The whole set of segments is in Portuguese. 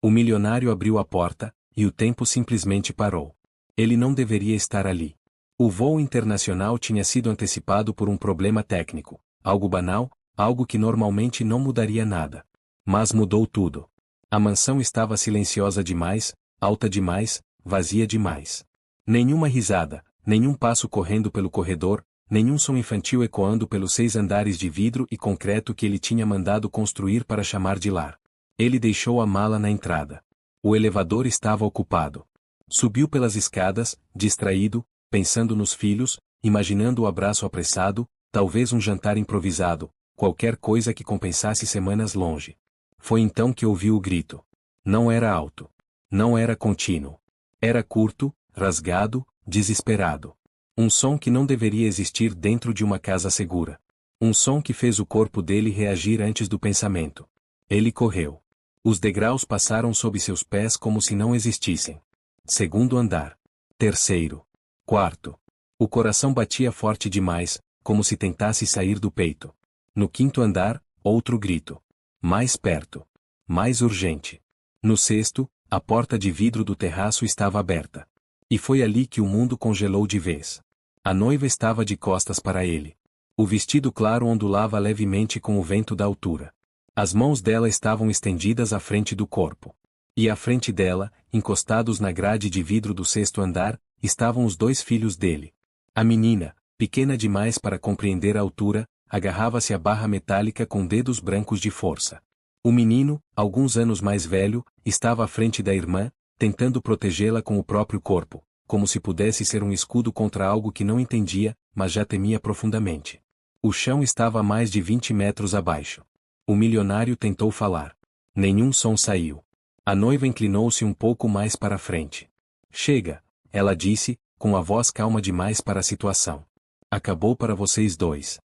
O milionário abriu a porta, e o tempo simplesmente parou. Ele não deveria estar ali. O voo internacional tinha sido antecipado por um problema técnico, algo banal, algo que normalmente não mudaria nada. Mas mudou tudo. A mansão estava silenciosa demais, alta demais, vazia demais. Nenhuma risada, nenhum passo correndo pelo corredor, nenhum som infantil ecoando pelos 6 andares de vidro e concreto que ele tinha mandado construir para chamar de lar. Ele deixou a mala na entrada. O elevador estava ocupado. Subiu pelas escadas, distraído, pensando nos filhos, imaginando o abraço apressado, talvez um jantar improvisado, qualquer coisa que compensasse semanas longe. Foi então que ouviu o grito. Não era alto. Não era contínuo. Era curto, rasgado, desesperado. Um som que não deveria existir dentro de uma casa segura. Um som que fez o corpo dele reagir antes do pensamento. Ele correu. Os degraus passaram sob seus pés como se não existissem. Segundo andar. Terceiro. Quarto. O coração batia forte demais, como se tentasse sair do peito. No quinto andar, outro grito. Mais perto. Mais urgente. No sexto, a porta de vidro do terraço estava aberta. E foi ali que o mundo congelou de vez. A noiva estava de costas para ele. O vestido claro ondulava levemente com o vento da altura. As mãos dela estavam estendidas à frente do corpo. E à frente dela, encostados na grade de vidro do sexto andar, estavam os 2 filhos dele. A menina, pequena demais para compreender a altura, agarrava-se à barra metálica com dedos brancos de força. O menino, alguns anos mais velho, estava à frente da irmã, tentando protegê-la com o próprio corpo, como se pudesse ser um escudo contra algo que não entendia, mas já temia profundamente. O chão estava a mais de 20 metros abaixo. O milionário tentou falar. Nenhum som saiu. A noiva inclinou-se um pouco mais para a frente. Chega, ela disse, com a voz calma demais para a situação. Acabou para vocês 2.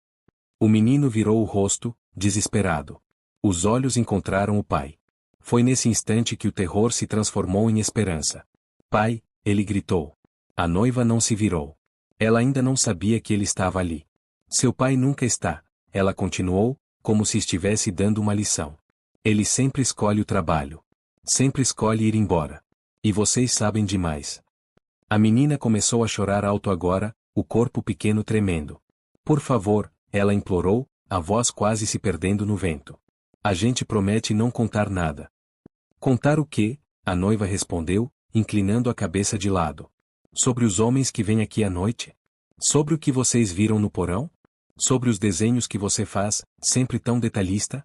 O menino virou o rosto, desesperado. Os olhos encontraram o pai. Foi nesse instante que o terror se transformou em esperança. Pai, ele gritou. A noiva não se virou. Ela ainda não sabia que ele estava ali. Seu pai nunca está, ela continuou, como se estivesse dando uma lição. Ele sempre escolhe o trabalho. Sempre escolhe ir embora. E vocês sabem demais. A menina começou a chorar alto agora, o corpo pequeno tremendo. Por favor, ela implorou, a voz quase se perdendo no vento. A gente promete não contar nada. Contar o quê? A noiva respondeu, inclinando a cabeça de lado. Sobre os homens que vêm aqui à noite? Sobre o que vocês viram no porão? Sobre os desenhos que você faz, sempre tão detalhista?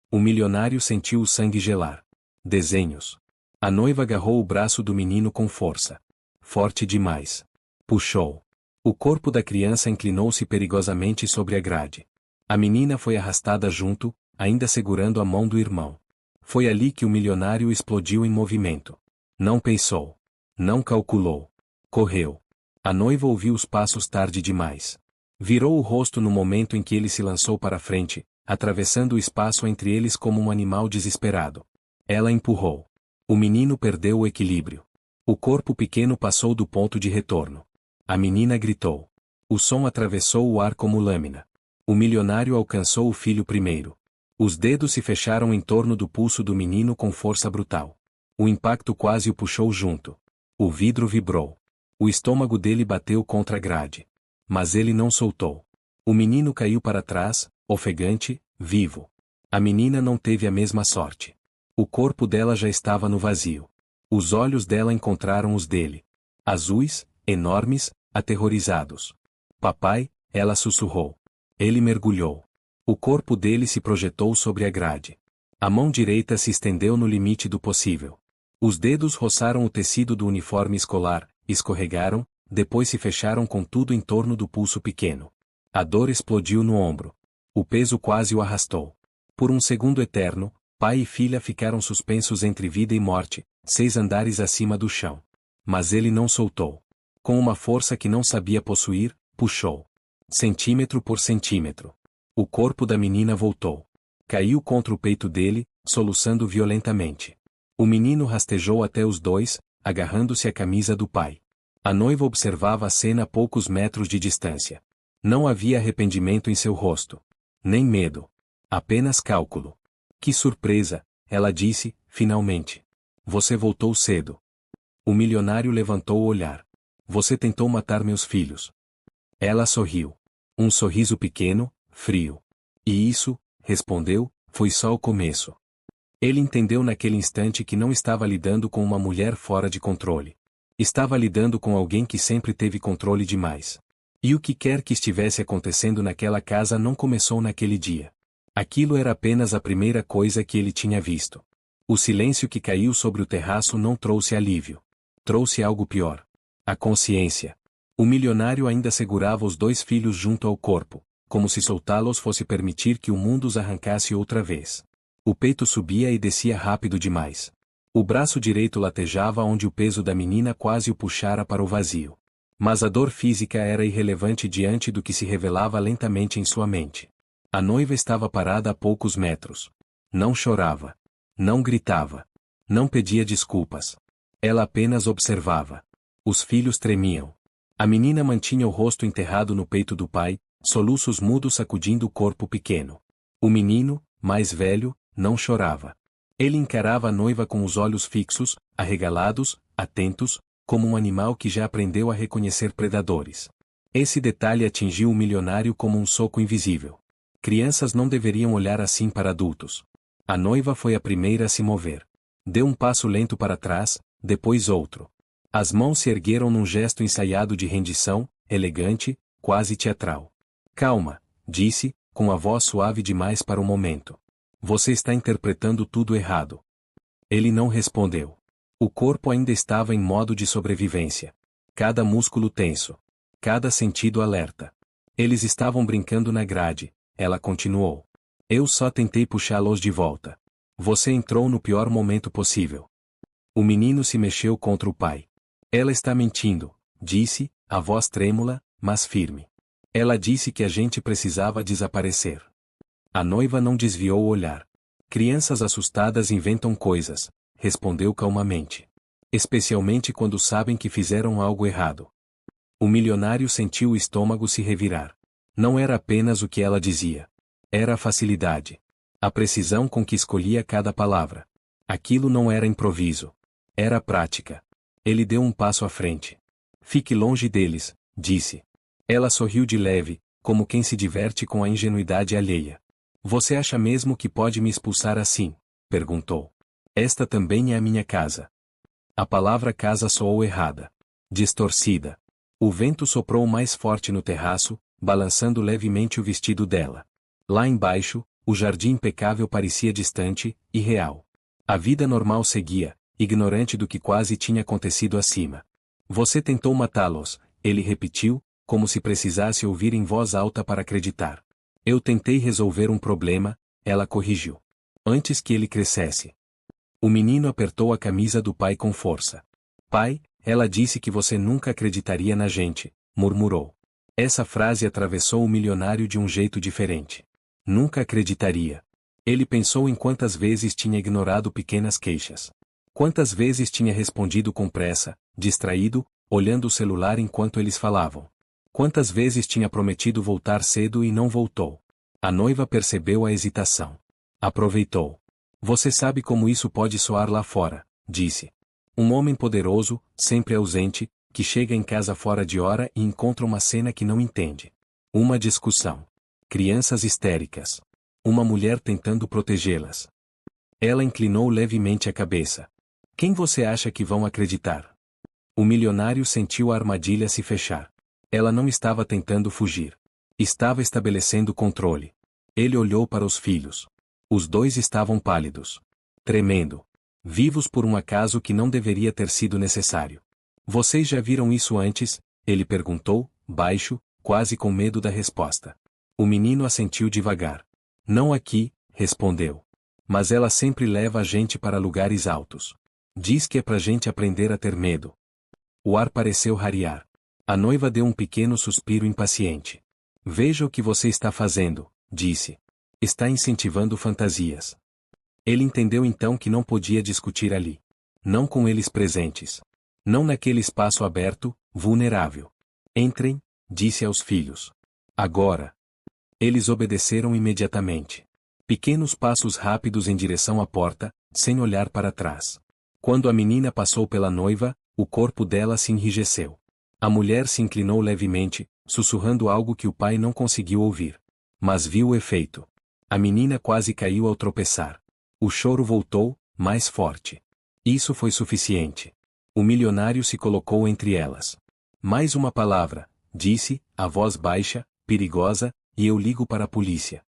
O milionário sentiu o sangue gelar. Desenhos. A noiva agarrou o braço do menino com força. Forte demais. Puxou. O corpo da criança inclinou-se perigosamente sobre a grade. A menina foi arrastada junto, ainda segurando a mão do irmão. Foi ali que o milionário explodiu em movimento. Não pensou. Não calculou. Correu. A noiva ouviu os passos tarde demais. Virou o rosto no momento em que ele se lançou para frente, atravessando o espaço entre eles como um animal desesperado. Ela empurrou. O menino perdeu o equilíbrio. O corpo pequeno passou do ponto de retorno. A menina gritou. O som atravessou o ar como lâmina. O milionário alcançou o filho primeiro. Os dedos se fecharam em torno do pulso do menino com força brutal. O impacto quase o puxou junto. O vidro vibrou. O estômago dele bateu contra a grade. Mas ele não soltou. O menino caiu para trás, ofegante, vivo. A menina não teve a mesma sorte. O corpo dela já estava no vazio. Os olhos dela encontraram os dele. Azuis, enormes, aterrorizados. Papai, ela sussurrou. Ele mergulhou. O corpo dele se projetou sobre a grade. A mão direita se estendeu no limite do possível. Os dedos roçaram o tecido do uniforme escolar, escorregaram, depois se fecharam com tudo em torno do pulso pequeno. A dor explodiu no ombro. O peso quase o arrastou. Por um segundo eterno, pai e filha ficaram suspensos entre vida e morte, 6 andares acima do chão. Mas ele não soltou. Com uma força que não sabia possuir, puxou. Centímetro por centímetro. O corpo da menina voltou. Caiu contra o peito dele, soluçando violentamente. O menino rastejou até os 2, agarrando-se à camisa do pai. A noiva observava a cena a poucos metros de distância. Não havia arrependimento em seu rosto. Nem medo. Apenas cálculo. Que surpresa, ela disse, finalmente. Você voltou cedo. O milionário levantou o olhar. Você tentou matar meus filhos. Ela sorriu. Um sorriso pequeno, frio. E isso, respondeu, foi só o começo. Ele entendeu naquele instante que não estava lidando com uma mulher fora de controle. Estava lidando com alguém que sempre teve controle demais. E o que quer que estivesse acontecendo naquela casa não começou naquele dia. Aquilo era apenas a primeira coisa que ele tinha visto. O silêncio que caiu sobre o terraço não trouxe alívio. Trouxe algo pior. A consciência. O milionário ainda segurava os 2 filhos junto ao corpo, como se soltá-los fosse permitir que o mundo os arrancasse outra vez. O peito subia e descia rápido demais. O braço direito latejava onde o peso da menina quase o puxara para o vazio. Mas a dor física era irrelevante diante do que se revelava lentamente em sua mente. A noiva estava parada a poucos metros. Não chorava. Não gritava. Não pedia desculpas. Ela apenas observava. Os filhos tremiam. A menina mantinha o rosto enterrado no peito do pai, soluços mudos sacudindo o corpo pequeno. O menino, mais velho, não chorava. Ele encarava a noiva com os olhos fixos, arregalados, atentos, como um animal que já aprendeu a reconhecer predadores. Esse detalhe atingiu o milionário como um soco invisível. Crianças não deveriam olhar assim para adultos. A noiva foi a primeira a se mover. Deu um passo lento para trás, depois outro. As mãos se ergueram num gesto ensaiado de rendição, elegante, quase teatral. Calma, disse, com a voz suave demais para o momento. Você está interpretando tudo errado. Ele não respondeu. O corpo ainda estava em modo de sobrevivência. Cada músculo tenso. Cada sentido alerta. Eles estavam brincando na grade, ela continuou. Eu só tentei puxá-los de volta. Você entrou no pior momento possível. O menino se mexeu contra o pai. Ela está mentindo, disse, a voz trêmula, mas firme. Ela disse que a gente precisava desaparecer. A noiva não desviou o olhar. Crianças assustadas inventam coisas, respondeu calmamente. Especialmente quando sabem que fizeram algo errado. O milionário sentiu o estômago se revirar. Não era apenas o que ela dizia. Era a facilidade. A precisão com que escolhia cada palavra. Aquilo não era improviso. Era prática. Ele deu um passo à frente. Fique longe deles, disse. Ela sorriu de leve, como quem se diverte com a ingenuidade alheia. Você acha mesmo que pode me expulsar assim? Perguntou. Esta também é a minha casa. A palavra casa soou errada. Distorcida. O vento soprou mais forte no terraço, balançando levemente o vestido dela. Lá embaixo, o jardim impecável parecia distante, irreal. A vida normal seguia, ignorante do que quase tinha acontecido acima. Você tentou matá-los, ele repetiu, como se precisasse ouvir em voz alta para acreditar. Eu tentei resolver um problema, ela corrigiu. Antes que ele crescesse. O menino apertou a camisa do pai com força. Pai, ela disse que você nunca acreditaria na gente, murmurou. Essa frase atravessou o milionário de um jeito diferente. Nunca acreditaria. Ele pensou em quantas vezes tinha ignorado pequenas queixas. Quantas vezes tinha respondido com pressa, distraído, olhando o celular enquanto eles falavam. Quantas vezes tinha prometido voltar cedo e não voltou. A noiva percebeu a hesitação. Aproveitou. Você sabe como isso pode soar lá fora, disse. Um homem poderoso, sempre ausente, que chega em casa fora de hora e encontra uma cena que não entende. Uma discussão. Crianças histéricas. Uma mulher tentando protegê-las. Ela inclinou levemente a cabeça. Quem você acha que vão acreditar? O milionário sentiu a armadilha se fechar. Ela não estava tentando fugir. Estava estabelecendo controle. Ele olhou para os filhos. Os 2 estavam pálidos. Tremendo. Vivos por um acaso que não deveria ter sido necessário. Vocês já viram isso antes? Ele perguntou, baixo, quase com medo da resposta. O menino assentiu devagar. Não aqui, respondeu. Mas ela sempre leva a gente para lugares altos. Diz que é pra gente aprender a ter medo. O ar pareceu rarear. A noiva deu um pequeno suspiro impaciente. Veja o que você está fazendo, disse. Está incentivando fantasias. Ele entendeu então que não podia discutir ali. Não com eles presentes. Não naquele espaço aberto, vulnerável. Entrem, disse aos filhos. Agora. Eles obedeceram imediatamente. Pequenos passos rápidos em direção à porta, sem olhar para trás. Quando a menina passou pela noiva, o corpo dela se enrijeceu. A mulher se inclinou levemente, sussurrando algo que o pai não conseguiu ouvir. Mas viu o efeito. A menina quase caiu ao tropeçar. O choro voltou, mais forte. Isso foi suficiente. O milionário se colocou entre elas. Mais uma palavra, disse, a voz baixa, perigosa, e eu ligo para a polícia.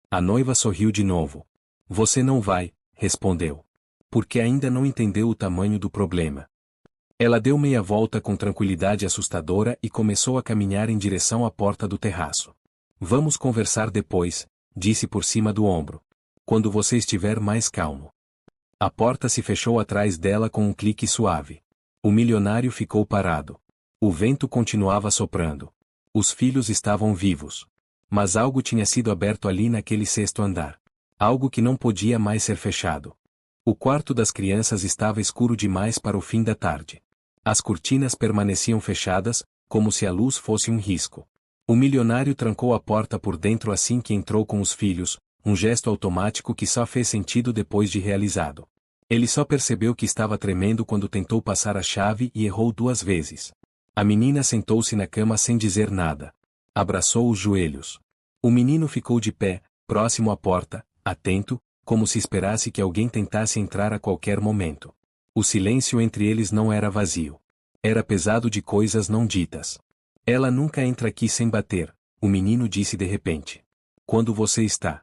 A noiva sorriu de novo. Você não vai, respondeu. Porque ainda não entendeu o tamanho do problema. Ela deu meia volta com tranquilidade assustadora e começou a caminhar em direção à porta do terraço. Vamos conversar depois, disse por cima do ombro. Quando você estiver mais calmo. A porta se fechou atrás dela com um clique suave. O milionário ficou parado. O vento continuava soprando. Os filhos estavam vivos. Mas algo tinha sido aberto ali naquele sexto andar. Algo que não podia mais ser fechado. O quarto das crianças estava escuro demais para o fim da tarde. As cortinas permaneciam fechadas, como se a luz fosse um risco. O milionário trancou a porta por dentro assim que entrou com os filhos, um gesto automático que só fez sentido depois de realizado. Ele só percebeu que estava tremendo quando tentou passar a chave e errou 2 vezes. A menina sentou-se na cama sem dizer nada. Abraçou os joelhos. O menino ficou de pé, próximo à porta, atento, como se esperasse que alguém tentasse entrar a qualquer momento. O silêncio entre eles não era vazio. Era pesado de coisas não ditas. Ela nunca entra aqui sem bater, o menino disse de repente. Quando você está?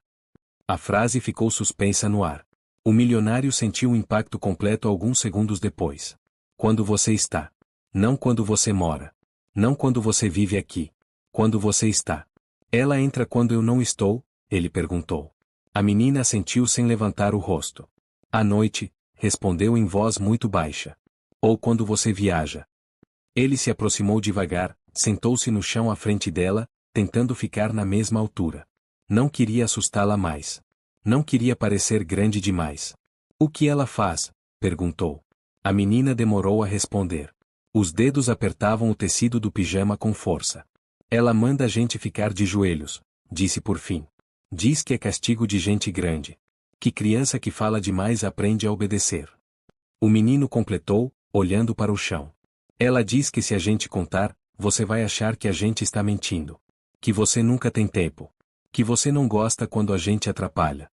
A frase ficou suspensa no ar. O milionário sentiu um impacto completo alguns segundos depois. Quando você está? Não quando você mora. Não quando você vive aqui. Quando você está? Ela entra quando eu não estou? Ele perguntou. A menina assentiu sem levantar o rosto. À noite, respondeu em voz muito baixa. Ou quando você viaja. Ele se aproximou devagar, sentou-se no chão à frente dela, tentando ficar na mesma altura. Não queria assustá-la mais. Não queria parecer grande demais. O que ela faz? Perguntou. A menina demorou a responder. Os dedos apertavam o tecido do pijama com força. Ela manda a gente ficar de joelhos, disse por fim. Diz que é castigo de gente grande. Que criança que fala demais aprende a obedecer. O menino completou, olhando para o chão. Ela diz que se a gente contar, você vai achar que a gente está mentindo. Que você nunca tem tempo. Que você não gosta quando a gente atrapalha.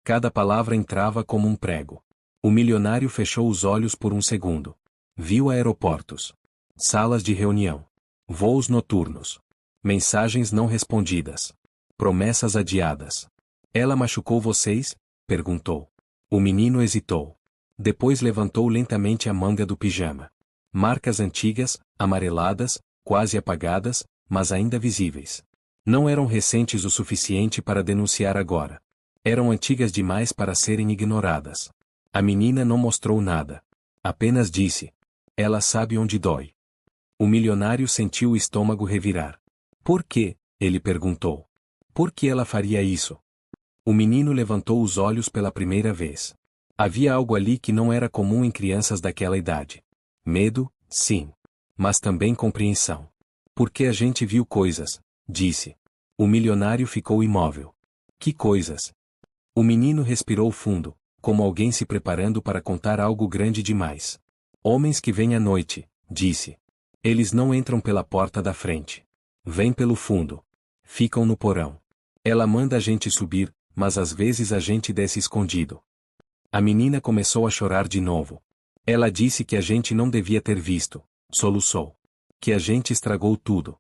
Cada palavra entrava como um prego. O milionário fechou os olhos por um segundo. Viu aeroportos. Salas de reunião. Voos noturnos. Mensagens não respondidas. Promessas adiadas. Ela machucou vocês? Perguntou. O menino hesitou. Depois levantou lentamente a manga do pijama. Marcas antigas, amareladas, quase apagadas, mas ainda visíveis. Não eram recentes o suficiente para denunciar agora. Eram antigas demais para serem ignoradas. A menina não mostrou nada. Apenas disse. Ela sabe onde dói. O milionário sentiu o estômago revirar. Por quê? Ele perguntou. Por que ela faria isso? O menino levantou os olhos pela primeira vez. Havia algo ali que não era comum em crianças daquela idade. Medo, sim. Mas também compreensão. Porque a gente viu coisas, disse. O milionário ficou imóvel. Que coisas? O menino respirou fundo, como alguém se preparando para contar algo grande demais. Homens que vêm à noite, disse. Eles não entram pela porta da frente. Vêm pelo fundo. Ficam no porão. Ela manda a gente subir, mas às vezes a gente desce escondido. A menina começou a chorar de novo. Ela disse que a gente não devia ter visto, soluçou. Que a gente estragou tudo.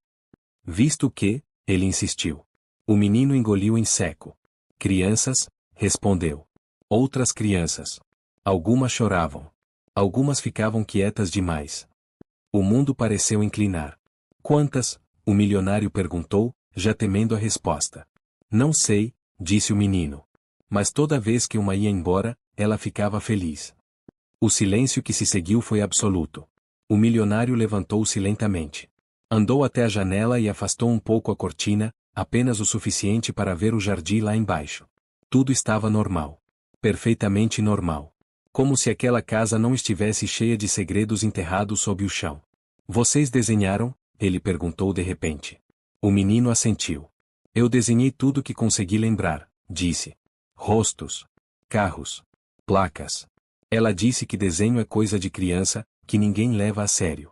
Visto o quê? Ele insistiu. O menino engoliu em seco. Crianças? Respondeu. Outras crianças. Algumas choravam. Algumas ficavam quietas demais. O mundo pareceu inclinar. Quantas? O milionário perguntou, já temendo a resposta. Não sei, disse o menino. Mas toda vez que uma ia embora, ela ficava feliz. O silêncio que se seguiu foi absoluto. O milionário levantou-se lentamente. Andou até a janela e afastou um pouco a cortina, apenas o suficiente para ver o jardim lá embaixo. Tudo estava normal. Perfeitamente normal. Como se aquela casa não estivesse cheia de segredos enterrados sob o chão. Vocês desenharam? Ele perguntou de repente. O menino assentiu. Eu desenhei tudo que consegui lembrar, disse. Rostos. Carros. Placas. Ela disse que desenho é coisa de criança, que ninguém leva a sério.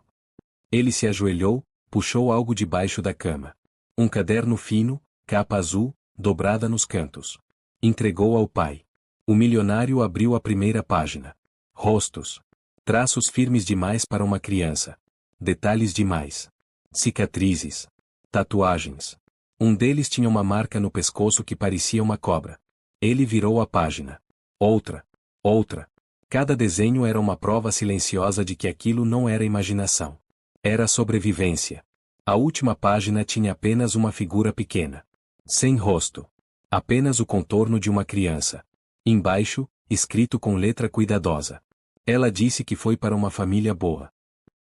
Ele se ajoelhou, puxou algo debaixo da cama. Um caderno fino, capa azul, dobrada nos cantos. Entregou ao pai. O milionário abriu a primeira página. Rostos. Traços firmes demais para uma criança. Detalhes demais. Cicatrizes. Tatuagens. Um deles tinha uma marca no pescoço que parecia uma cobra. Ele virou a página. Outra. Outra. Cada desenho era uma prova silenciosa de que aquilo não era imaginação. Era sobrevivência. A última página tinha apenas uma figura pequena. Sem rosto. Apenas o contorno de uma criança. Embaixo, escrito com letra cuidadosa. Ela disse que foi para uma família boa.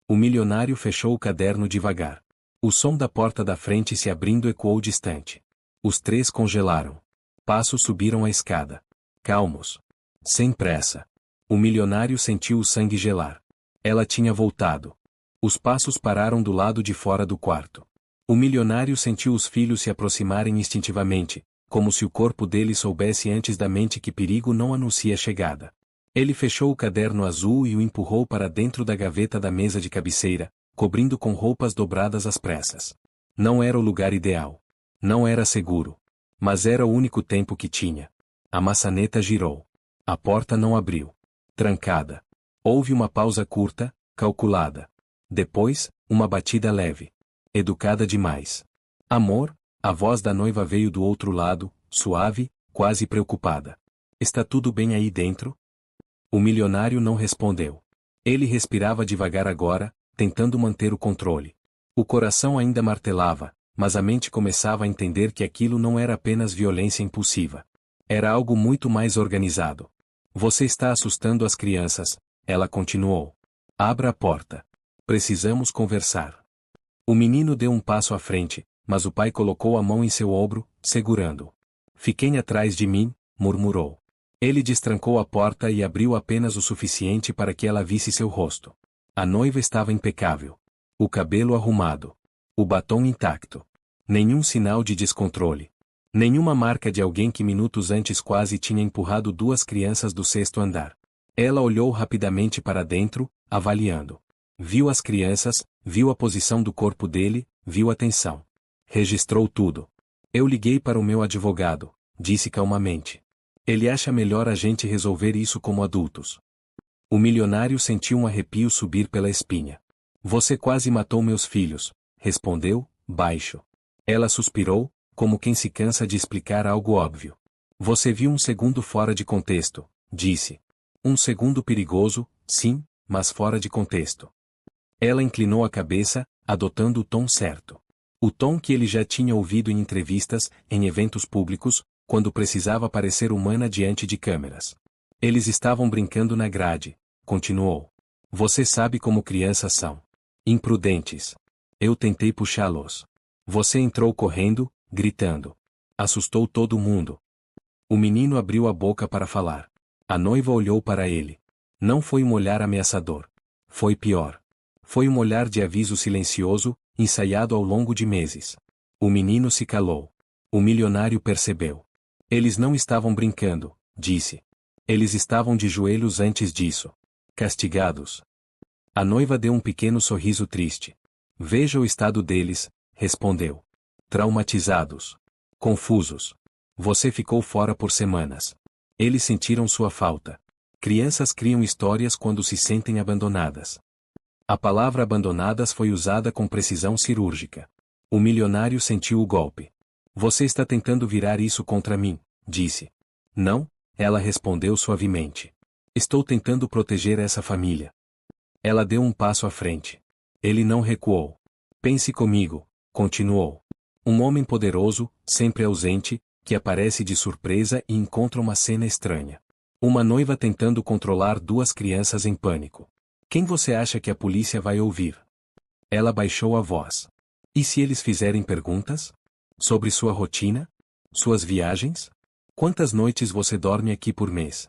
O milionário fechou o caderno devagar. O som da porta da frente se abrindo ecoou distante. Os três congelaram. Passos subiram a escada. Calmos. Sem pressa. O milionário sentiu o sangue gelar. Ela tinha voltado. Os passos pararam do lado de fora do quarto. O milionário sentiu os filhos se aproximarem instintivamente, como se o corpo dele soubesse antes da mente que perigo não anuncia chegada. Ele fechou o caderno azul e o empurrou para dentro da gaveta da mesa de cabeceira, cobrindo com roupas dobradas às pressas. Não era o lugar ideal. Não era seguro. Mas era o único tempo que tinha. A maçaneta girou. A porta não abriu. Trancada. Houve uma pausa curta, calculada. Depois, uma batida leve. Educada demais. Amor, a voz da noiva veio do outro lado, suave, quase preocupada. Está tudo bem aí dentro? O milionário não respondeu. Ele respirava devagar agora, tentando manter o controle. O coração ainda martelava, mas a mente começava a entender que aquilo não era apenas violência impulsiva. Era algo muito mais organizado. Você está assustando as crianças, ela continuou. Abra a porta. Precisamos conversar. O menino deu um passo à frente, mas o pai colocou a mão em seu ombro, segurando-o. Fiquem atrás de mim, murmurou. Ele destrancou a porta e abriu apenas o suficiente para que ela visse seu rosto. A noiva estava impecável. O cabelo arrumado. O batom intacto. Nenhum sinal de descontrole. Nenhuma marca de alguém que minutos antes quase tinha empurrado duas crianças do sexto andar. Ela olhou rapidamente para dentro, avaliando. Viu as crianças, viu a posição do corpo dele, viu a tensão. Registrou tudo. Eu liguei para o meu advogado, disse calmamente. Ele acha melhor a gente resolver isso como adultos. O milionário sentiu um arrepio subir pela espinha. Você quase matou meus filhos, respondeu, baixo. Ela suspirou, como quem se cansa de explicar algo óbvio. Você viu um segundo fora de contexto, disse. Um segundo perigoso, sim, mas fora de contexto. Ela inclinou a cabeça, adotando o tom certo. O tom que ele já tinha ouvido em entrevistas, em eventos públicos, quando precisava parecer humana diante de câmeras. Eles estavam brincando na grade, continuou. Você sabe como crianças são. Imprudentes. Eu tentei puxá-los. Você entrou correndo, gritando. Assustou todo mundo. O menino abriu a boca para falar. A noiva olhou para ele. Não foi um olhar ameaçador. Foi pior. Foi um olhar de aviso silencioso, ensaiado ao longo de meses. O menino se calou. O milionário percebeu. Eles não estavam brincando, disse. Eles estavam de joelhos antes disso. Castigados. A noiva deu um pequeno sorriso triste. Veja o estado deles, respondeu. Traumatizados. Confusos. Você ficou fora por semanas. Eles sentiram sua falta. Crianças criam histórias quando se sentem abandonadas. A palavra abandonadas foi usada com precisão cirúrgica. O milionário sentiu o golpe. Você está tentando virar isso contra mim, disse. Não, ela respondeu suavemente. Estou tentando proteger essa família. Ela deu um passo à frente. Ele não recuou. Pense comigo, continuou. Um homem poderoso, sempre ausente, que aparece de surpresa e encontra uma cena estranha. Uma noiva tentando controlar duas crianças em pânico. Quem você acha que a polícia vai ouvir? Ela baixou a voz. E se eles fizerem perguntas? Sobre sua rotina? Suas viagens? Quantas noites você dorme aqui por mês?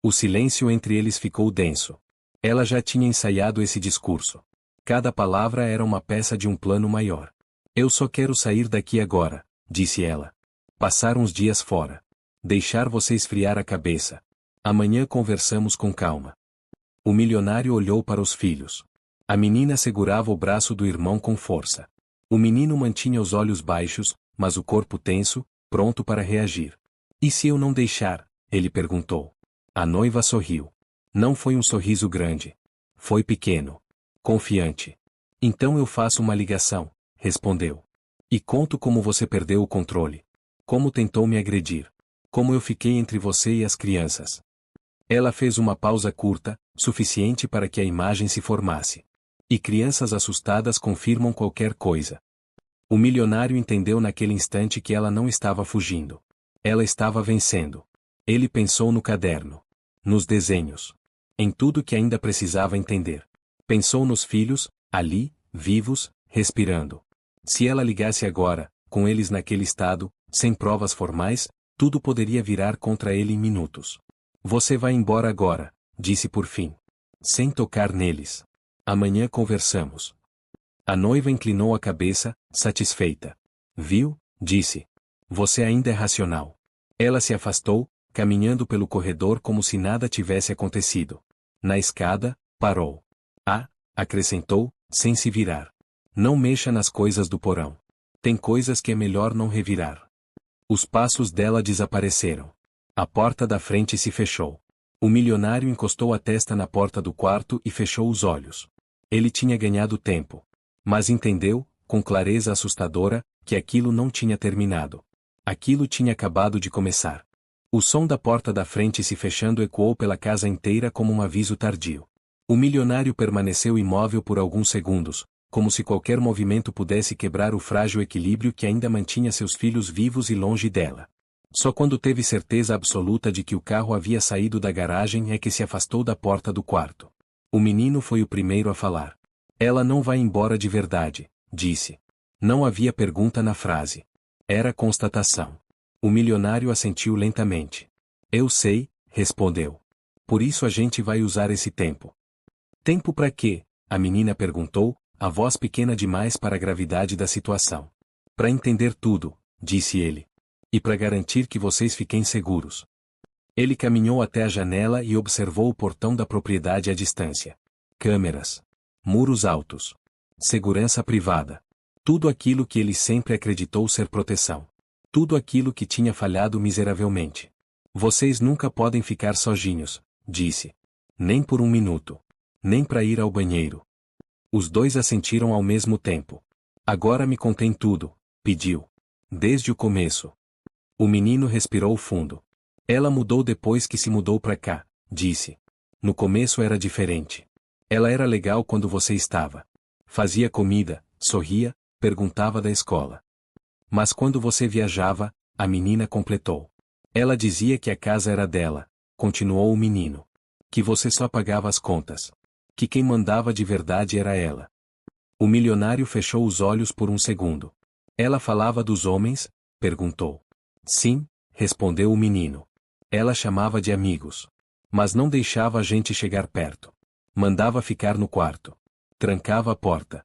O silêncio entre eles ficou denso. Ela já tinha ensaiado esse discurso. Cada palavra era uma peça de um plano maior. Eu só quero sair daqui agora, disse ela. Passar uns dias fora. Deixar você esfriar a cabeça. Amanhã conversamos com calma. O milionário olhou para os filhos. A menina segurava o braço do irmão com força. O menino mantinha os olhos baixos, mas o corpo tenso, pronto para reagir. E se eu não deixar? Ele perguntou. A noiva sorriu. Não foi um sorriso grande. Foi pequeno. Confiante. Então eu faço uma ligação, respondeu. E conto como você perdeu o controle. Como tentou me agredir. Como eu fiquei entre você e as crianças. Ela fez uma pausa curta, suficiente para que a imagem se formasse. E crianças assustadas confirmam qualquer coisa. O milionário entendeu naquele instante que ela não estava fugindo. Ela estava vencendo. Ele pensou no caderno. Nos desenhos. Em tudo que ainda precisava entender. Pensou nos filhos, ali, vivos, respirando. Se ela ligasse agora, com eles naquele estado, sem provas formais, tudo poderia virar contra ele em minutos. Você vai embora agora, disse por fim. Sem tocar neles. Amanhã conversamos. A noiva inclinou a cabeça, satisfeita. Viu? Disse. Você ainda é racional. Ela se afastou, caminhando pelo corredor como se nada tivesse acontecido. Na escada, parou. Ah, acrescentou, sem se virar. Não mexa nas coisas do porão. Tem coisas que é melhor não revirar. Os passos dela desapareceram. A porta da frente se fechou. O milionário encostou a testa na porta do quarto e fechou os olhos. Ele tinha ganhado tempo. Mas entendeu, com clareza assustadora, que aquilo não tinha terminado. Aquilo tinha acabado de começar. O som da porta da frente se fechando ecoou pela casa inteira como um aviso tardio. O milionário permaneceu imóvel por alguns segundos, como se qualquer movimento pudesse quebrar o frágil equilíbrio que ainda mantinha seus filhos vivos e longe dela. Só quando teve certeza absoluta de que o carro havia saído da garagem é que se afastou da porta do quarto. O menino foi o primeiro a falar. Ela não vai embora de verdade, disse. Não havia pergunta na frase. Era constatação. O milionário assentiu lentamente. Eu sei, respondeu. Por isso a gente vai usar esse tempo. Tempo para quê? A menina perguntou, a voz pequena demais para a gravidade da situação. Para entender tudo, disse ele. E para garantir que vocês fiquem seguros. Ele caminhou até a janela e observou o portão da propriedade à distância. Câmeras. Muros altos. Segurança privada. Tudo aquilo que ele sempre acreditou ser proteção. Tudo aquilo que tinha falhado miseravelmente. Vocês nunca podem ficar sozinhos, disse. Nem por um minuto. Nem para ir ao banheiro. Os dois assentiram ao mesmo tempo. Agora me contém tudo, pediu. Desde o começo. O menino respirou fundo. Ela mudou depois que se mudou para cá, disse. No começo era diferente. Ela era legal quando você estava. Fazia comida, sorria, perguntava da escola. Mas quando você viajava, a menina completou. Ela dizia que a casa era dela, continuou o menino. Que você só pagava as contas. Que quem mandava de verdade era ela. O milionário fechou os olhos por um segundo. Ela falava dos homens? Perguntou. Sim, respondeu o menino. Ela chamava de amigos. Mas não deixava a gente chegar perto. Mandava ficar no quarto. Trancava a porta.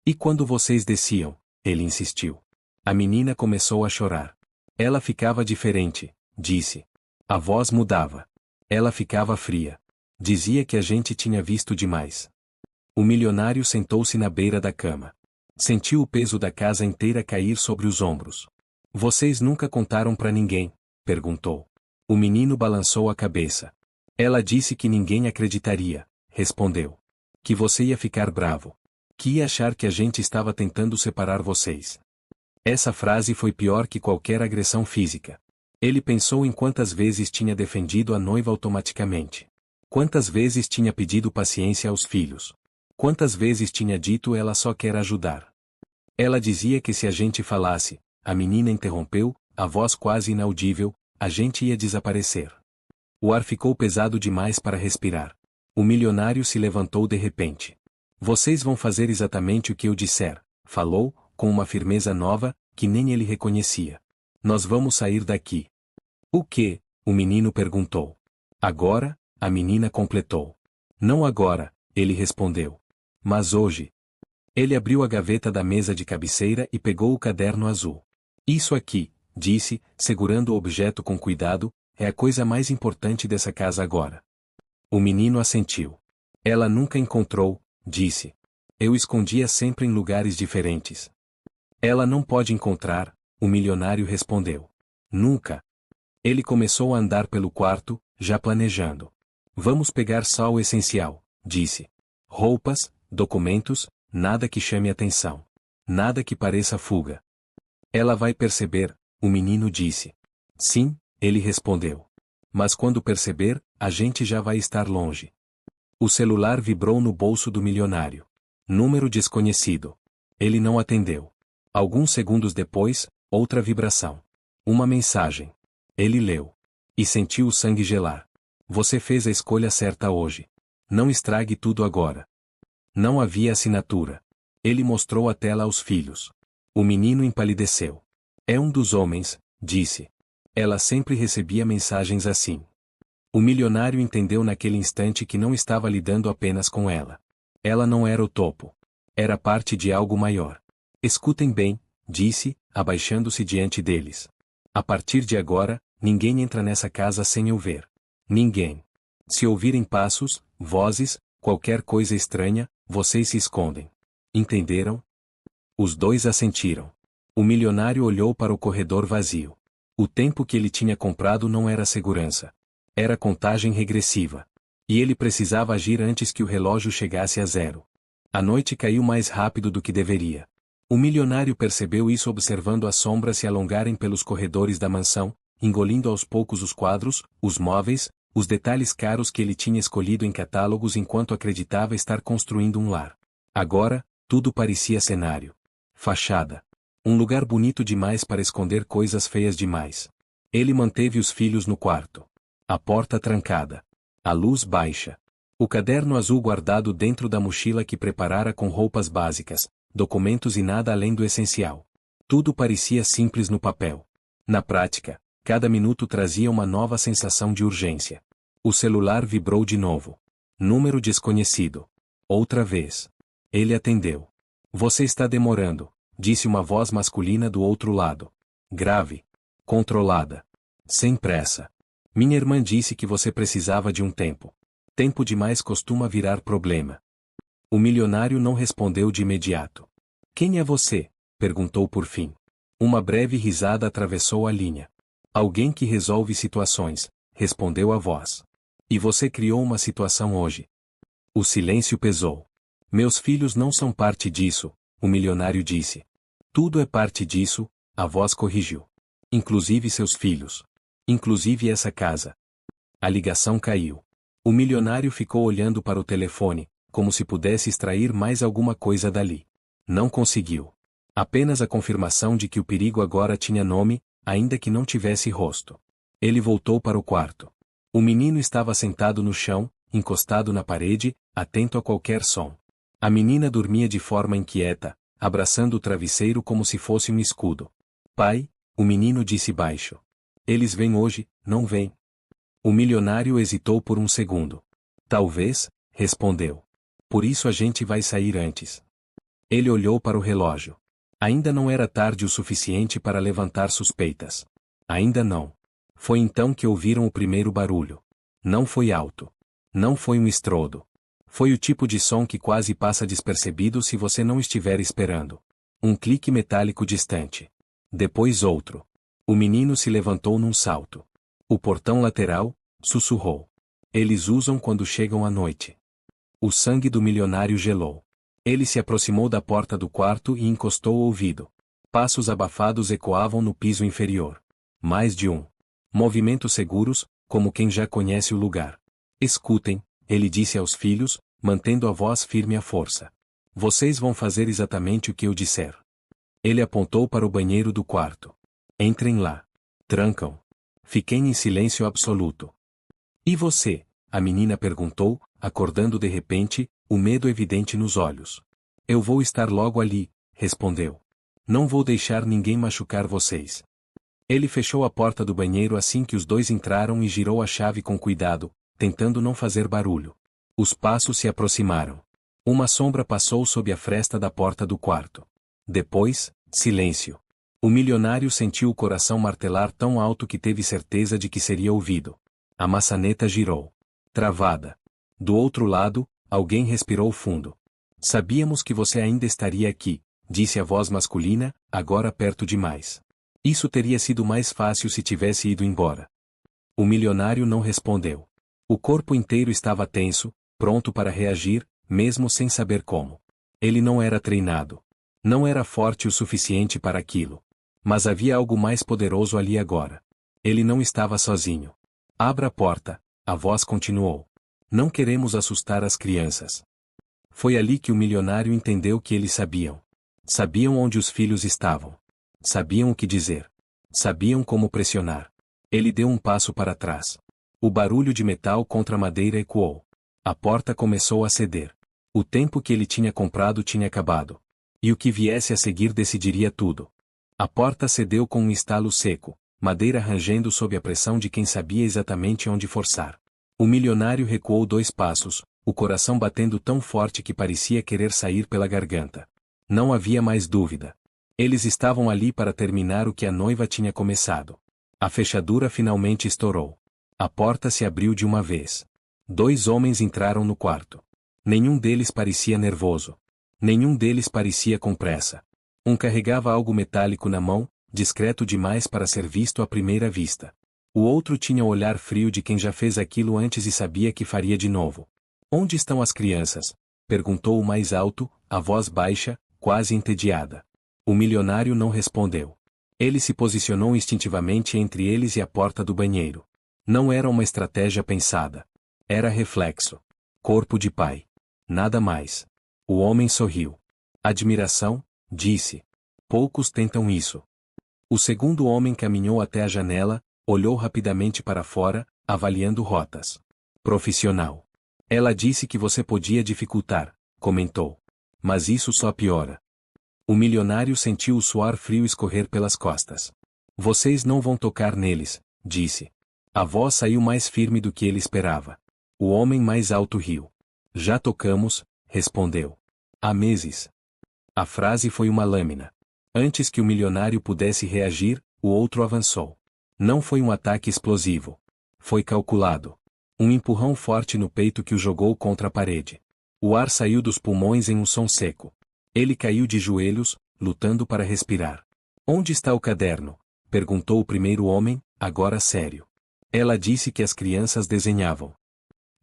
E quando vocês desciam? Ele insistiu. A menina começou a chorar. Ela ficava diferente, disse. A voz mudava. Ela ficava fria. Dizia que a gente tinha visto demais. O milionário sentou-se na beira da cama. Sentiu o peso da casa inteira cair sobre os ombros. Vocês nunca contaram para ninguém? Perguntou. O menino balançou a cabeça. Ela disse que ninguém acreditaria, respondeu. Que você ia ficar bravo. Que ia achar que a gente estava tentando separar vocês. Essa frase foi pior que qualquer agressão física. Ele pensou em quantas vezes tinha defendido a noiva automaticamente. Quantas vezes tinha pedido paciência aos filhos. Quantas vezes tinha dito ela só quer ajudar. Ela dizia que se a gente falasse, a menina interrompeu, a voz quase inaudível, a gente ia desaparecer. O ar ficou pesado demais para respirar. O milionário se levantou de repente. Vocês vão fazer exatamente o que eu disser, falou, com uma firmeza nova, que nem ele reconhecia. Nós vamos sair daqui. O quê? O menino perguntou. Agora? A menina completou. Não agora, ele respondeu. Mas hoje. Ele abriu a gaveta da mesa de cabeceira e pegou o caderno azul. Isso aqui, disse, segurando o objeto com cuidado, é a coisa mais importante dessa casa agora. O menino assentiu. Ela nunca encontrou, disse. Eu escondia sempre em lugares diferentes. Ela não pode encontrar, o milionário respondeu. Nunca. Ele começou a andar pelo quarto, já planejando. Vamos pegar só o essencial, disse. Roupas, documentos, nada que chame atenção. Nada que pareça fuga. Ela vai perceber, o menino disse. Sim, ele respondeu. Mas quando perceber, a gente já vai estar longe. O celular vibrou no bolso do milionário. Número desconhecido. Ele não atendeu. Alguns segundos depois, outra vibração. Uma mensagem. Ele leu. E sentiu o sangue gelar. Você fez a escolha certa hoje. Não estrague tudo agora. Não havia assinatura. Ele mostrou a tela aos filhos. O menino empalideceu. É um dos homens, disse. Ela sempre recebia mensagens assim. O milionário entendeu naquele instante que não estava lidando apenas com ela. Ela não era o topo. Era parte de algo maior. Escutem bem, disse, abaixando-se diante deles. A partir de agora, ninguém entra nessa casa sem eu ver. Ninguém. Se ouvirem passos, vozes, qualquer coisa estranha, vocês se escondem. Entenderam? Os dois assentiram. O milionário olhou para o corredor vazio. O tempo que ele tinha comprado não era segurança. Era contagem regressiva. E ele precisava agir antes que o relógio chegasse a zero. A noite caiu mais rápido do que deveria. O milionário percebeu isso observando as sombras se alongarem pelos corredores da mansão, engolindo aos poucos os quadros, os móveis, os detalhes caros que ele tinha escolhido em catálogos enquanto acreditava estar construindo um lar. Agora, tudo parecia cenário. Fachada. Um lugar bonito demais para esconder coisas feias demais. Ele manteve os filhos no quarto. A porta trancada. A luz baixa. O caderno azul guardado dentro da mochila que preparara com roupas básicas, documentos e nada além do essencial. Tudo parecia simples no papel. Na prática, cada minuto trazia uma nova sensação de urgência. O celular vibrou de novo. Número desconhecido. Outra vez. Ele atendeu. Você está demorando, disse uma voz masculina do outro lado. Grave. Controlada. Sem pressa. Minha irmã disse que você precisava de um tempo. Tempo demais costuma virar problema. O milionário não respondeu de imediato. Quem é você? Perguntou por fim. Uma breve risada atravessou a linha. Alguém que resolve situações, respondeu a voz. E você criou uma situação hoje. O silêncio pesou. Meus filhos não são parte disso, o milionário disse. Tudo é parte disso, a voz corrigiu. Inclusive seus filhos. Inclusive essa casa. A ligação caiu. O milionário ficou olhando para o telefone, como se pudesse extrair mais alguma coisa dali. Não conseguiu. Apenas a confirmação de que o perigo agora tinha nome, ainda que não tivesse rosto. Ele voltou para o quarto. O menino estava sentado no chão, encostado na parede, atento a qualquer som. A menina dormia de forma inquieta, abraçando o travesseiro como se fosse um escudo. Pai, o menino disse baixo. Eles vêm hoje, não vêm? O milionário hesitou por um segundo. Talvez, respondeu. Por isso a gente vai sair antes. Ele olhou para o relógio. Ainda não era tarde o suficiente para levantar suspeitas. Ainda não. Foi então que ouviram o primeiro barulho. Não foi alto. Não foi um estrondo. Foi o tipo de som que quase passa despercebido se você não estiver esperando. Um clique metálico distante. Depois outro. O menino se levantou num salto. O portão lateral, sussurrou. Eles usam quando chegam à noite. O sangue do milionário gelou. Ele se aproximou da porta do quarto e encostou o ouvido. Passos abafados ecoavam no piso inferior. Mais de um. Movimentos seguros, como quem já conhece o lugar. Escutem, ele disse aos filhos, mantendo a voz firme à força. Vocês vão fazer exatamente o que eu disser. Ele apontou para o banheiro do quarto. Entrem lá. Trancam. Fiquem em silêncio absoluto. E você? A menina perguntou, acordando de repente, o medo evidente nos olhos. Eu vou estar logo ali, respondeu. Não vou deixar ninguém machucar vocês. Ele fechou a porta do banheiro assim que os dois entraram e girou a chave com cuidado, tentando não fazer barulho. Os passos se aproximaram. Uma sombra passou sob a fresta da porta do quarto. Depois, silêncio. O milionário sentiu o coração martelar tão alto que teve certeza de que seria ouvido. A maçaneta girou. Travada. Do outro lado, alguém respirou fundo. Sabíamos que você ainda estaria aqui, disse a voz masculina, agora perto demais. Isso teria sido mais fácil se tivesse ido embora. O milionário não respondeu. O corpo inteiro estava tenso, pronto para reagir, mesmo sem saber como. Ele não era treinado. Não era forte o suficiente para aquilo. Mas havia algo mais poderoso ali agora. Ele não estava sozinho. Abra a porta, a voz continuou. Não queremos assustar as crianças. Foi ali que o milionário entendeu que eles sabiam. Sabiam onde os filhos estavam. Sabiam o que dizer. Sabiam como pressionar. Ele deu um passo para trás. O barulho de metal contra a madeira ecoou. A porta começou a ceder. O tempo que ele tinha comprado tinha acabado. E o que viesse a seguir decidiria tudo. A porta cedeu com um estalo seco, madeira rangendo sob a pressão de quem sabia exatamente onde forçar. O milionário recuou 2 passos, o coração batendo tão forte que parecia querer sair pela garganta. Não havia mais dúvida. Eles estavam ali para terminar o que a noiva tinha começado. A fechadura finalmente estourou. A porta se abriu de uma vez. 2 homens entraram no quarto. Nenhum deles parecia nervoso. Nenhum deles parecia com pressa. Um carregava algo metálico na mão, discreto demais para ser visto à primeira vista. O outro tinha o olhar frio de quem já fez aquilo antes e sabia que faria de novo. Onde estão as crianças? Perguntou o mais alto, a voz baixa, quase entediada. O milionário não respondeu. Ele se posicionou instintivamente entre eles e a porta do banheiro. Não era uma estratégia pensada. Era reflexo. Corpo de pai. Nada mais. O homem sorriu. Admiração, disse. Poucos tentam isso. O segundo homem caminhou até a janela, olhou rapidamente para fora, avaliando rotas. Profissional. Ela disse que você podia dificultar, comentou. Mas isso só piora. O milionário sentiu o suor frio escorrer pelas costas. Vocês não vão tocar neles, disse. A voz saiu mais firme do que ele esperava. O homem mais alto riu. Já tocamos, respondeu. Há meses. A frase foi uma lâmina. Antes que o milionário pudesse reagir, o outro avançou. Não foi um ataque explosivo. Foi calculado. Um empurrão forte no peito que o jogou contra a parede. O ar saiu dos pulmões em um som seco. Ele caiu de joelhos, lutando para respirar. Onde está o caderno? Perguntou o primeiro homem, agora sério. Ela disse que as crianças desenhavam.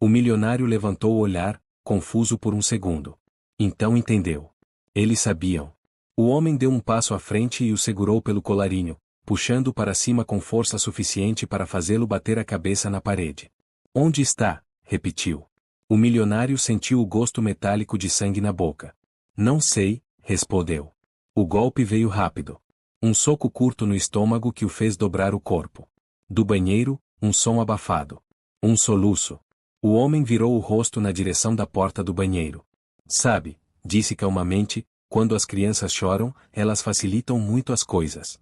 O milionário levantou o olhar, confuso por um segundo. Então entendeu. Eles sabiam. O homem deu um passo à frente e o segurou pelo colarinho, puxando para cima com força suficiente para fazê-lo bater a cabeça na parede. Onde está? Repetiu. O milionário sentiu o gosto metálico de sangue na boca. Não sei, respondeu. O golpe veio rápido. Um soco curto no estômago que o fez dobrar o corpo. Do banheiro, um som abafado. Um soluço. O homem virou o rosto na direção da porta do banheiro. Sabe, disse calmamente, quando as crianças choram, elas facilitam muito as coisas.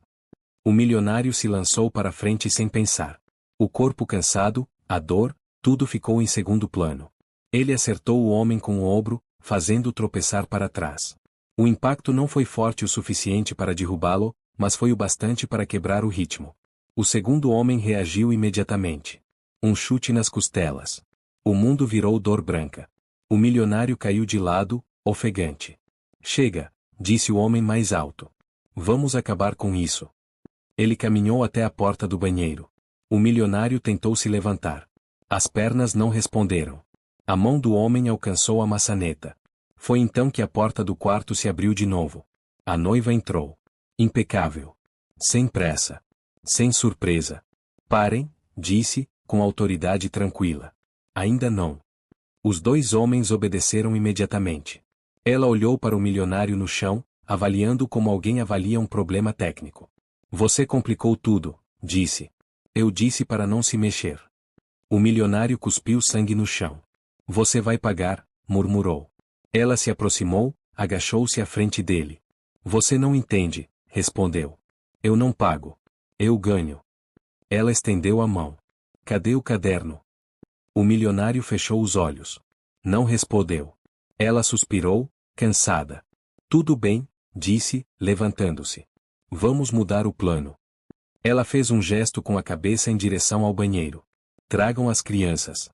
O milionário se lançou para frente sem pensar. O corpo cansado, a dor, tudo ficou em segundo plano. Ele acertou o homem com o ombro, fazendo-o tropeçar para trás. O impacto não foi forte o suficiente para derrubá-lo, mas foi o bastante para quebrar o ritmo. O segundo homem reagiu imediatamente. Um chute nas costelas. O mundo virou dor branca. O milionário caiu de lado, ofegante. Chega, disse o homem mais alto. Vamos acabar com isso. Ele caminhou até a porta do banheiro. O milionário tentou se levantar. As pernas não responderam. A mão do homem alcançou a maçaneta. Foi então que a porta do quarto se abriu de novo. A noiva entrou. Impecável. Sem pressa. Sem surpresa. Parem, disse, com autoridade tranquila. Ainda não. Os 2 homens obedeceram imediatamente. Ela olhou para o milionário no chão, avaliando como alguém avalia um problema técnico. Você complicou tudo, disse. Eu disse para não se mexer. O milionário cuspiu sangue no chão. Você vai pagar, murmurou. Ela se aproximou, agachou-se à frente dele. Você não entende, respondeu. Eu não pago. Eu ganho. Ela estendeu a mão. Cadê o caderno? O milionário fechou os olhos. Não respondeu. Ela suspirou, cansada. Tudo bem, disse, levantando-se. Vamos mudar o plano. Ela fez um gesto com a cabeça em direção ao banheiro. Tragam as crianças.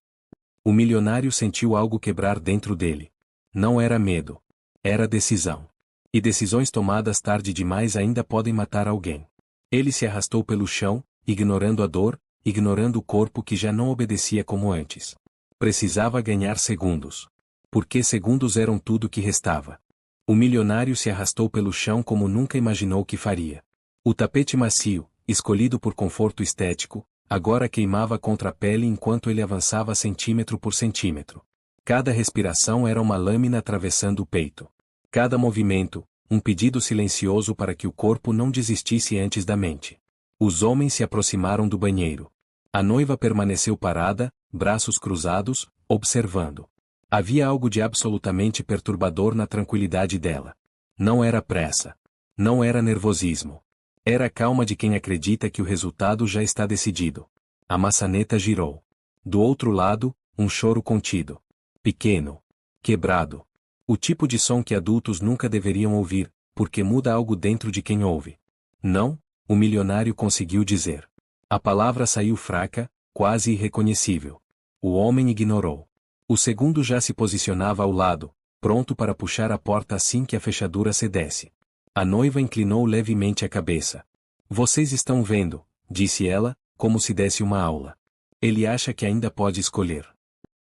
O milionário sentiu algo quebrar dentro dele. Não era medo. Era decisão. E decisões tomadas tarde demais ainda podem matar alguém. Ele se arrastou pelo chão, ignorando a dor, ignorando o corpo que já não obedecia como antes. Precisava ganhar segundos. Porque segundos eram tudo que restava. O milionário se arrastou pelo chão como nunca imaginou que faria. O tapete macio, escolhido por conforto estético, agora queimava contra a pele enquanto ele avançava centímetro por centímetro. Cada respiração era uma lâmina atravessando o peito. Cada movimento, um pedido silencioso para que o corpo não desistisse antes da mente. Os homens se aproximaram do banheiro. A noiva permaneceu parada, braços cruzados, observando. Havia algo de absolutamente perturbador na tranquilidade dela. Não era pressa. Não era nervosismo. Era a calma de quem acredita que o resultado já está decidido. A maçaneta girou. Do outro lado, um choro contido. Pequeno. Quebrado. O tipo de som que adultos nunca deveriam ouvir, porque muda algo dentro de quem ouve. Não, o milionário conseguiu dizer. A palavra saiu fraca, quase irreconhecível. O homem ignorou. O segundo já se posicionava ao lado, pronto para puxar a porta assim que a fechadura cedesse. A noiva inclinou levemente a cabeça. Vocês estão vendo, disse ela, como se desse uma aula. Ele acha que ainda pode escolher.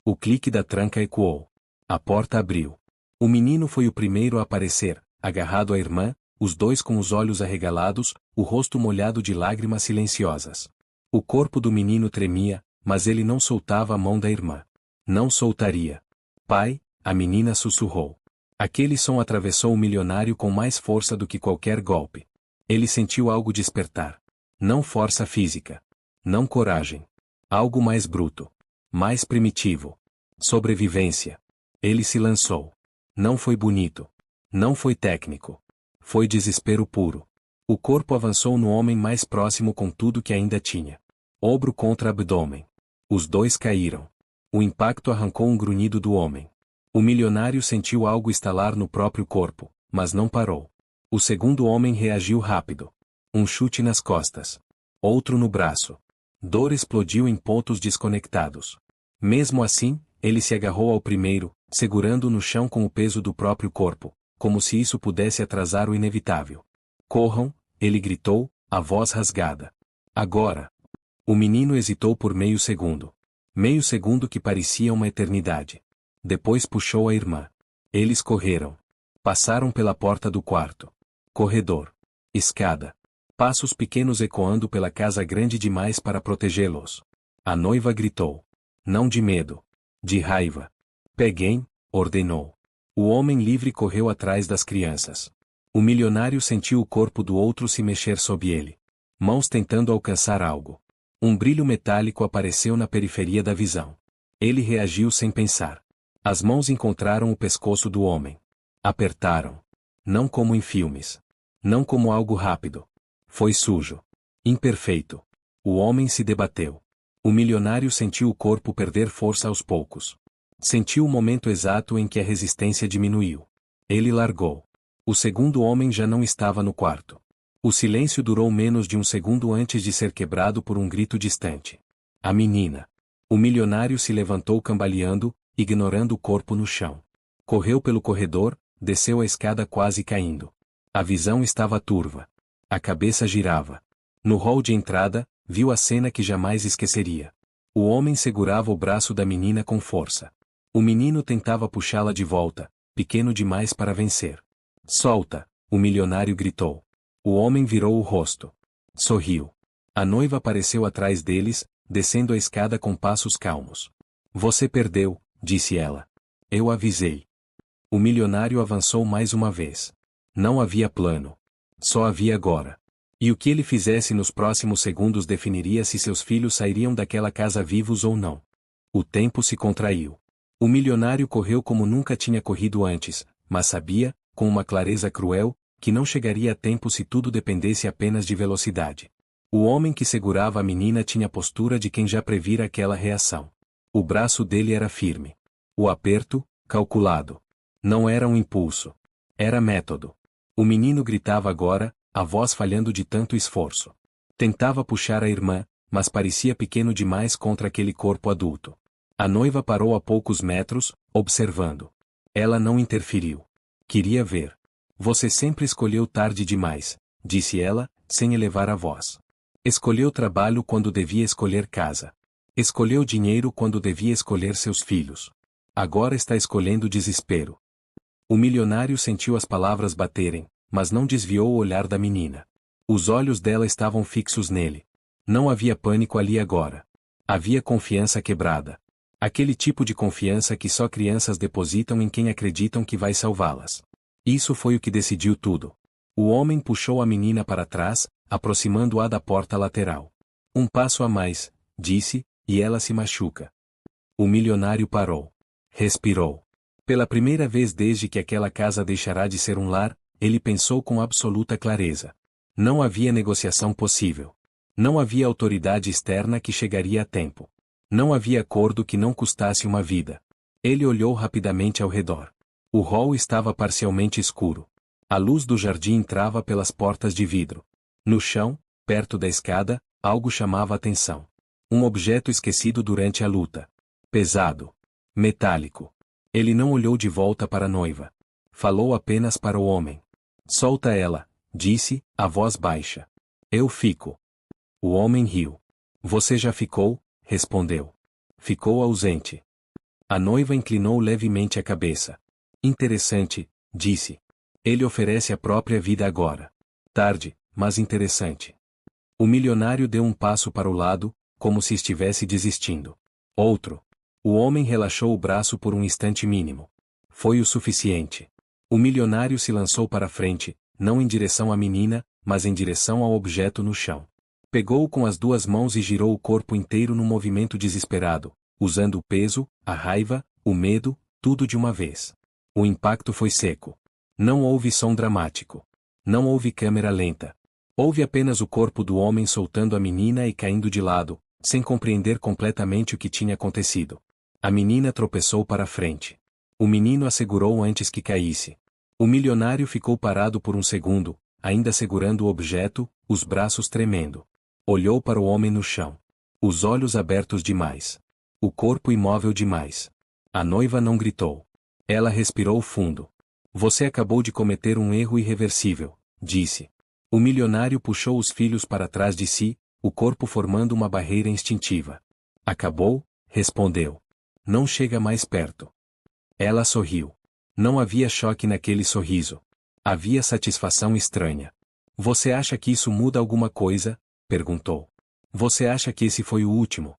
O clique da tranca ecoou. A porta abriu. O menino foi o primeiro a aparecer, agarrado à irmã, os dois com os olhos arregalados, o rosto molhado de lágrimas silenciosas. O corpo do menino tremia, mas ele não soltava a mão da irmã. Não soltaria. Pai, a menina sussurrou. Aquele som atravessou o milionário com mais força do que qualquer golpe. Ele sentiu algo despertar. Não força física. Não coragem. Algo mais bruto. Mais primitivo. Sobrevivência. Ele se lançou. Não foi bonito. Não foi técnico. Foi desespero puro. O corpo avançou no homem mais próximo com tudo que ainda tinha. Ombro contra abdômen. Os dois caíram. O impacto arrancou um grunhido do homem. O milionário sentiu algo estalar no próprio corpo, mas não parou. O segundo homem reagiu rápido. Um chute nas costas. Outro no braço. Dor explodiu em pontos desconectados. Mesmo assim, ele se agarrou ao primeiro, segurando-o no chão com o peso do próprio corpo, como se isso pudesse atrasar o inevitável. Corram, ele gritou, a voz rasgada. Agora. O menino hesitou por meio segundo. Meio segundo que parecia uma eternidade. Depois puxou a irmã. Eles correram. Passaram pela porta do quarto. Corredor. Escada. Passos pequenos ecoando pela casa grande demais para protegê-los. A noiva gritou. Não de medo. De raiva. Peguem, ordenou. O homem livre correu atrás das crianças. O milionário sentiu o corpo do outro se mexer sob ele. Mãos tentando alcançar algo. Um brilho metálico apareceu na periferia da visão. Ele reagiu sem pensar. As mãos encontraram o pescoço do homem. Apertaram. Não como em filmes. Não como algo rápido. Foi sujo. Imperfeito. O homem se debateu. O milionário sentiu o corpo perder força aos poucos. Sentiu o momento exato em que a resistência diminuiu. Ele largou. O segundo homem já não estava no quarto. O silêncio durou menos de um segundo antes de ser quebrado por um grito distante. A menina. O milionário se levantou cambaleando, ignorando o corpo no chão. Correu pelo corredor, desceu a escada quase caindo. A visão estava turva. A cabeça girava. No hall de entrada, viu a cena que jamais esqueceria. O homem segurava o braço da menina com força. O menino tentava puxá-la de volta, pequeno demais para vencer. Solta, o milionário gritou. O homem virou o rosto. Sorriu. A noiva apareceu atrás deles, descendo a escada com passos calmos. Você perdeu, disse ela. Eu avisei. O milionário avançou mais uma vez. Não havia plano. Só havia agora. E o que ele fizesse nos próximos segundos definiria se seus filhos sairiam daquela casa vivos ou não. O tempo se contraiu. O milionário correu como nunca tinha corrido antes, mas sabia, com uma clareza cruel, que não chegaria a tempo se tudo dependesse apenas de velocidade. O homem que segurava a menina tinha a postura de quem já previra aquela reação. O braço dele era firme. O aperto, calculado. Não era um impulso. Era método. O menino gritava agora, a voz falhando de tanto esforço. Tentava puxar a irmã, mas parecia pequeno demais contra aquele corpo adulto. A noiva parou a poucos metros, observando. Ela não interferiu. Queria ver. Você sempre escolheu tarde demais, disse ela, sem elevar a voz. Escolheu trabalho quando devia escolher casa. Escolheu dinheiro quando devia escolher seus filhos. Agora está escolhendo desespero. O milionário sentiu as palavras baterem, mas não desviou o olhar da menina. Os olhos dela estavam fixos nele. Não havia pânico ali agora. Havia confiança quebrada. Aquele tipo de confiança que só crianças depositam em quem acreditam que vai salvá-las. Isso foi o que decidiu tudo. O homem puxou a menina para trás, aproximando-a da porta lateral. Um passo a mais, disse, e ela se machuca. O milionário parou. Respirou. Pela primeira vez desde que aquela casa deixará de ser um lar, ele pensou com absoluta clareza. Não havia negociação possível. Não havia autoridade externa que chegaria a tempo. Não havia acordo que não custasse uma vida. Ele olhou rapidamente ao redor. O hall estava parcialmente escuro. A luz do jardim entrava pelas portas de vidro. No chão, perto da escada, algo chamava a atenção. Um objeto esquecido durante a luta. Pesado. Metálico. Ele não olhou de volta para a noiva. Falou apenas para o homem. Solta ela, disse, a voz baixa. Eu fico. O homem riu. Você já ficou? Respondeu. Ficou ausente. A noiva inclinou levemente a cabeça. Interessante, disse. Ele oferece a própria vida agora. Tarde, mas interessante. O milionário deu um passo para o lado, como se estivesse desistindo. Outro. O homem relaxou o braço por um instante mínimo. Foi o suficiente. O milionário se lançou para frente, não em direção à menina, mas em direção ao objeto no chão. Pegou-o com as duas mãos e girou o corpo inteiro num movimento desesperado, usando o peso, a raiva, o medo, tudo de uma vez. O impacto foi seco. Não houve som dramático. Não houve câmera lenta. Houve apenas o corpo do homem soltando a menina e caindo de lado, sem compreender completamente o que tinha acontecido. A menina tropeçou para frente. O menino a segurou antes que caísse. O milionário ficou parado por um segundo, ainda segurando o objeto, os braços tremendo. Olhou para o homem no chão. Os olhos abertos demais. O corpo imóvel demais. A noiva não gritou. Ela respirou fundo. Você acabou de cometer um erro irreversível, disse. O milionário puxou os filhos para trás de si, o corpo formando uma barreira instintiva. Acabou? Respondeu. Não chega mais perto. Ela sorriu. Não havia choque naquele sorriso. Havia satisfação estranha. Você acha que isso muda alguma coisa? Perguntou. Você acha que esse foi o último?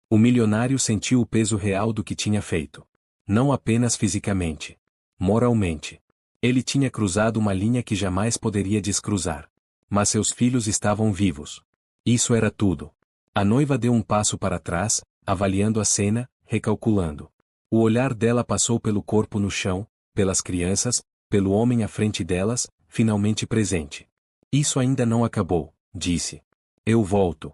O milionário sentiu o peso real do que tinha feito. Não apenas fisicamente. Moralmente. Ele tinha cruzado uma linha que jamais poderia descruzar. Mas seus filhos estavam vivos. Isso era tudo. A noiva deu um passo para trás, avaliando a cena, recalculando. O olhar dela passou pelo corpo no chão, pelas crianças, pelo homem à frente delas, finalmente presente. Isso ainda não acabou, disse. Eu volto.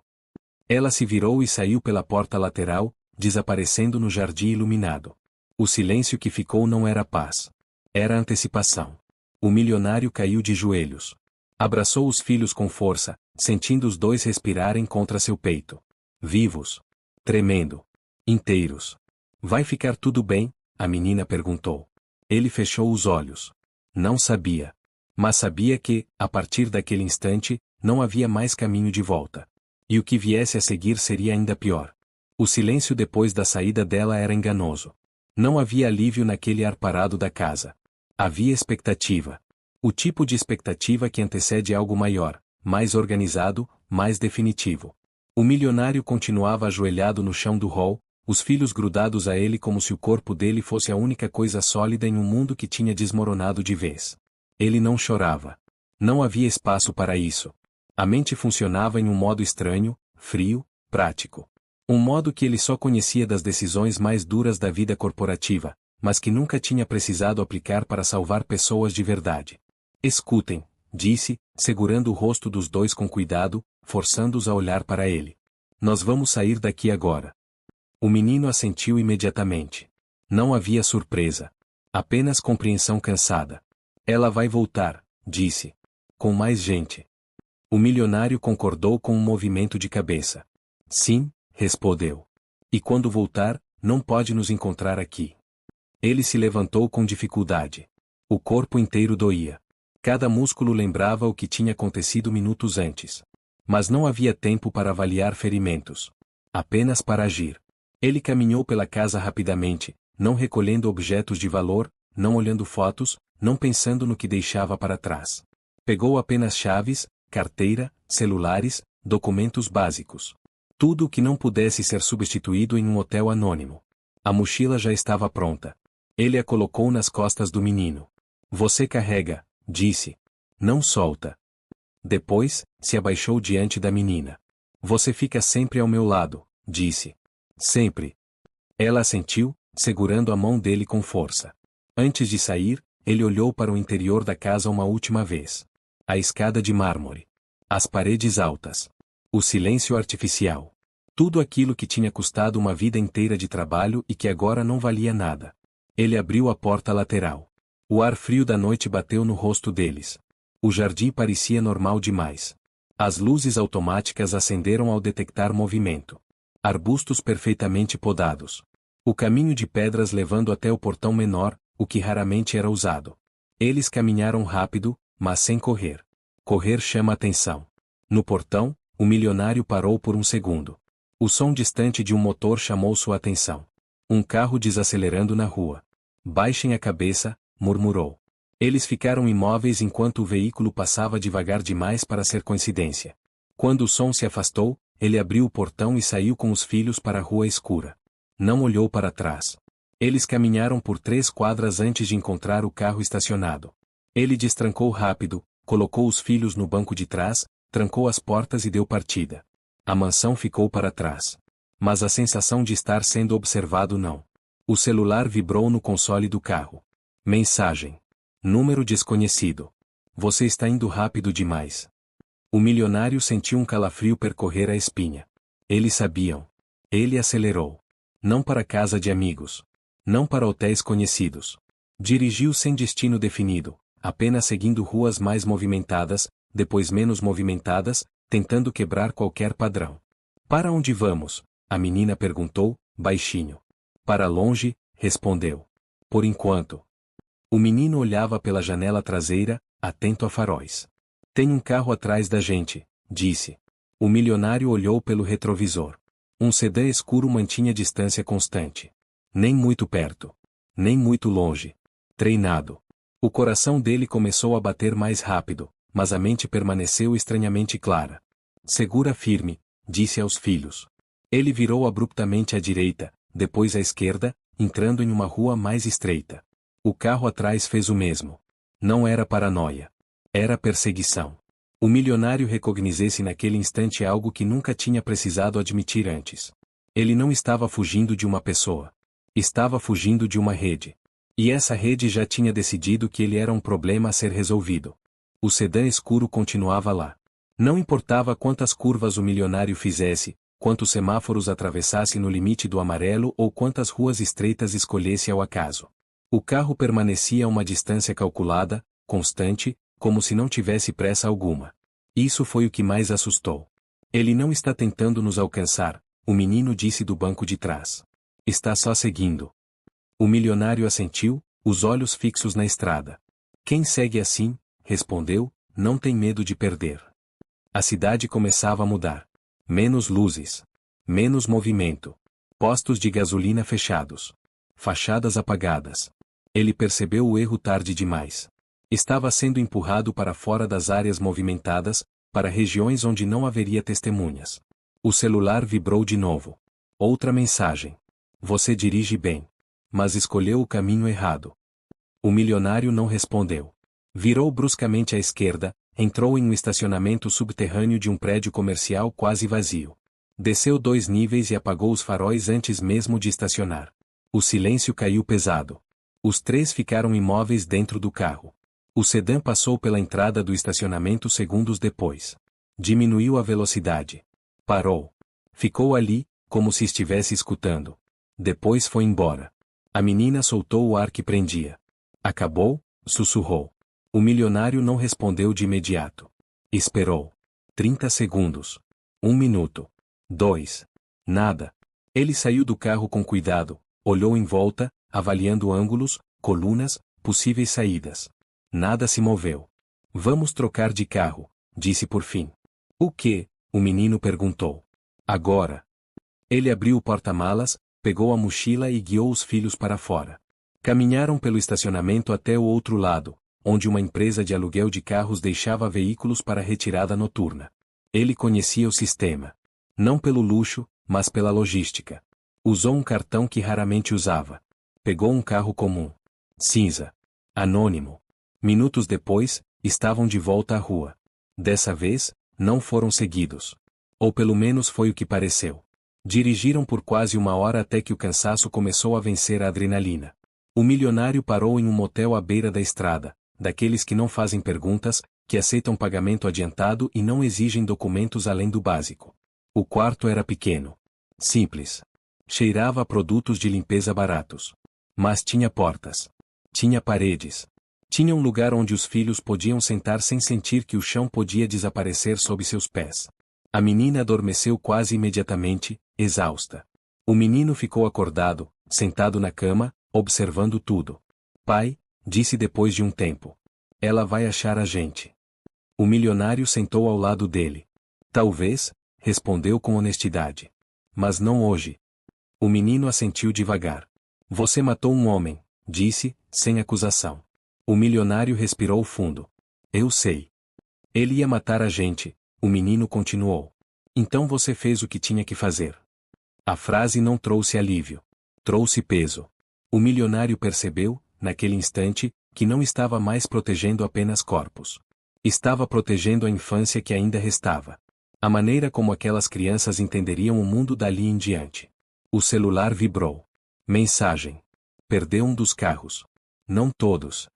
Ela se virou e saiu pela porta lateral, desaparecendo no jardim iluminado. O silêncio que ficou não era paz. Era antecipação. O milionário caiu de joelhos. Abraçou os filhos com força, sentindo os dois respirarem contra seu peito. Vivos. Tremendo. Inteiros. Vai ficar tudo bem? A menina perguntou. Ele fechou os olhos. Não sabia. Mas sabia que, a partir daquele instante, não havia mais caminho de volta. E o que viesse a seguir seria ainda pior. O silêncio depois da saída dela era enganoso. Não havia alívio naquele ar parado da casa. Havia expectativa. O tipo de expectativa que antecede algo maior, mais organizado, mais definitivo. O milionário continuava ajoelhado no chão do hall, os filhos grudados a ele como se o corpo dele fosse a única coisa sólida em um mundo que tinha desmoronado de vez. Ele não chorava. Não havia espaço para isso. A mente funcionava em um modo estranho, frio, prático. Um modo que ele só conhecia das decisões mais duras da vida corporativa, mas que nunca tinha precisado aplicar para salvar pessoas de verdade. Escutem, disse, segurando o rosto dos dois com cuidado, forçando-os a olhar para ele. Nós vamos sair daqui agora. O menino assentiu imediatamente. Não havia surpresa. Apenas compreensão cansada. Ela vai voltar, disse. com mais gente. O milionário concordou com um movimento de cabeça. Sim, respondeu. E quando voltar, não pode nos encontrar aqui. Ele se levantou com dificuldade. O corpo inteiro doía. Cada músculo lembrava o que tinha acontecido minutos antes. Mas não havia tempo para avaliar ferimentos. Apenas para agir. Ele caminhou pela casa rapidamente, não recolhendo objetos de valor, não olhando fotos, não pensando no que deixava para trás. Pegou apenas chaves, carteira, celulares, documentos básicos. Tudo o que não pudesse ser substituído em um hotel anônimo. A mochila já estava pronta. Ele a colocou nas costas do menino. Você carrega, disse. Não solta. Depois, se abaixou diante da menina. Você fica sempre ao meu lado, disse. Sempre. Ela assentiu, segurando a mão dele com força. Antes de sair, ele olhou para o interior da casa uma última vez. A escada de mármore. As paredes altas. O silêncio artificial. Tudo aquilo que tinha custado uma vida inteira de trabalho e que agora não valia nada. Ele abriu a porta lateral. O ar frio da noite bateu no rosto deles. O jardim parecia normal demais. As luzes automáticas acenderam ao detectar movimento. Arbustos perfeitamente podados. O caminho de pedras levando até o portão menor, o que raramente era usado. Eles caminharam rápido, mas sem correr. Correr chama atenção. No portão, o milionário parou por um segundo. O som distante de um motor chamou sua atenção. Um carro desacelerando na rua. Baixem a cabeça, murmurou. Eles ficaram imóveis enquanto o veículo passava devagar demais para ser coincidência. Quando o som se afastou, ele abriu o portão e saiu com os filhos para a rua escura. Não olhou para trás. Eles caminharam por 3 quadras antes de encontrar o carro estacionado. Ele destrancou rápido, colocou os filhos no banco de trás, trancou as portas e deu partida. A mansão ficou para trás. Mas a sensação de estar sendo observado não. O celular vibrou no console do carro. Mensagem. Número desconhecido. Você está indo rápido demais. O milionário sentiu um calafrio percorrer a espinha. Eles sabiam. Ele acelerou. Não para casa de amigos. Não para hotéis conhecidos. Dirigiu sem destino definido, apenas seguindo ruas mais movimentadas, depois menos movimentadas, tentando quebrar qualquer padrão. Para onde vamos? A menina perguntou, baixinho. Para longe, respondeu. Por enquanto. O menino olhava pela janela traseira, atento a faróis. Tem um carro atrás da gente, disse. O milionário olhou pelo retrovisor. Um sedã escuro mantinha distância constante. Nem muito perto. Nem muito longe. Treinado. O coração dele começou a bater mais rápido, mas a mente permaneceu estranhamente clara. Segura firme, disse aos filhos. Ele virou abruptamente à direita, depois à esquerda, entrando em uma rua mais estreita. O carro atrás fez o mesmo. Não era paranoia. Era perseguição. O milionário recognizesse naquele instante algo que nunca tinha precisado admitir antes. Ele não estava fugindo de uma pessoa. Estava fugindo de uma rede. E essa rede já tinha decidido que ele era um problema a ser resolvido. O sedã escuro continuava lá. Não importava quantas curvas o milionário fizesse, quantos semáforos atravessasse no limite do amarelo ou quantas ruas estreitas escolhesse ao acaso. O carro permanecia a uma distância calculada, constante, como se não tivesse pressa alguma. Isso foi o que mais assustou. Ele não está tentando nos alcançar, o menino disse do banco de trás. Está só seguindo. O milionário assentiu, os olhos fixos na estrada. Quem segue assim, respondeu, não tem medo de perder. A cidade começava a mudar. Menos luzes. Menos movimento. Postos de gasolina fechados. Fachadas apagadas. Ele percebeu o erro tarde demais. Estava sendo empurrado para fora das áreas movimentadas, para regiões onde não haveria testemunhas. O celular vibrou de novo. Outra mensagem. Você dirige bem. Mas escolheu o caminho errado. O milionário não respondeu. Virou bruscamente à esquerda, entrou em um estacionamento subterrâneo de um prédio comercial quase vazio. Desceu 2 níveis e apagou os faróis antes mesmo de estacionar. O silêncio caiu pesado. Os 3 ficaram imóveis dentro do carro. O sedã passou pela entrada do estacionamento segundos depois. Diminuiu a velocidade. Parou. Ficou ali, como se estivesse escutando. Depois foi embora. A menina soltou o ar que prendia. Acabou? Sussurrou. O milionário não respondeu de imediato. Esperou. 30 segundos. 1 minuto. 2. Nada. Ele saiu do carro com cuidado, olhou em volta, avaliando ângulos, colunas, possíveis saídas. Nada se moveu. Vamos trocar de carro, disse por fim. O quê? O menino perguntou. Agora. Ele abriu o porta-malas, pegou a mochila e guiou os filhos para fora. Caminharam pelo estacionamento até o outro lado, onde uma empresa de aluguel de carros deixava veículos para retirada noturna. Ele conhecia o sistema. Não pelo luxo, mas pela logística. Usou um cartão que raramente usava. Pegou um carro comum. Cinza. Anônimo. Minutos depois, estavam de volta à rua. Dessa vez, não foram seguidos. Ou pelo menos foi o que pareceu. Dirigiram por quase 1 hora até que o cansaço começou a vencer a adrenalina. O milionário parou em um motel à beira da estrada, daqueles que não fazem perguntas, que aceitam pagamento adiantado e não exigem documentos além do básico. O quarto era pequeno. Simples. Cheirava a produtos de limpeza baratos. Mas tinha portas. Tinha paredes. Tinha um lugar onde os filhos podiam sentar sem sentir que o chão podia desaparecer sob seus pés. A menina adormeceu quase imediatamente, exausta. O menino ficou acordado, sentado na cama, observando tudo. Pai, disse depois de um tempo. Ela vai achar a gente. O milionário sentou ao lado dele. Talvez, respondeu com honestidade. Mas não hoje. O menino assentiu devagar. Você matou um homem, disse, sem acusação. O milionário respirou fundo. Eu sei. Ele ia matar a gente, o menino continuou. Então você fez o que tinha que fazer. A frase não trouxe alívio. Trouxe peso. O milionário percebeu, naquele instante, que não estava mais protegendo apenas corpos. Estava protegendo a infância que ainda restava. A maneira como aquelas crianças entenderiam o mundo dali em diante. O celular vibrou. Mensagem. Perdeu um dos carros. Não todos.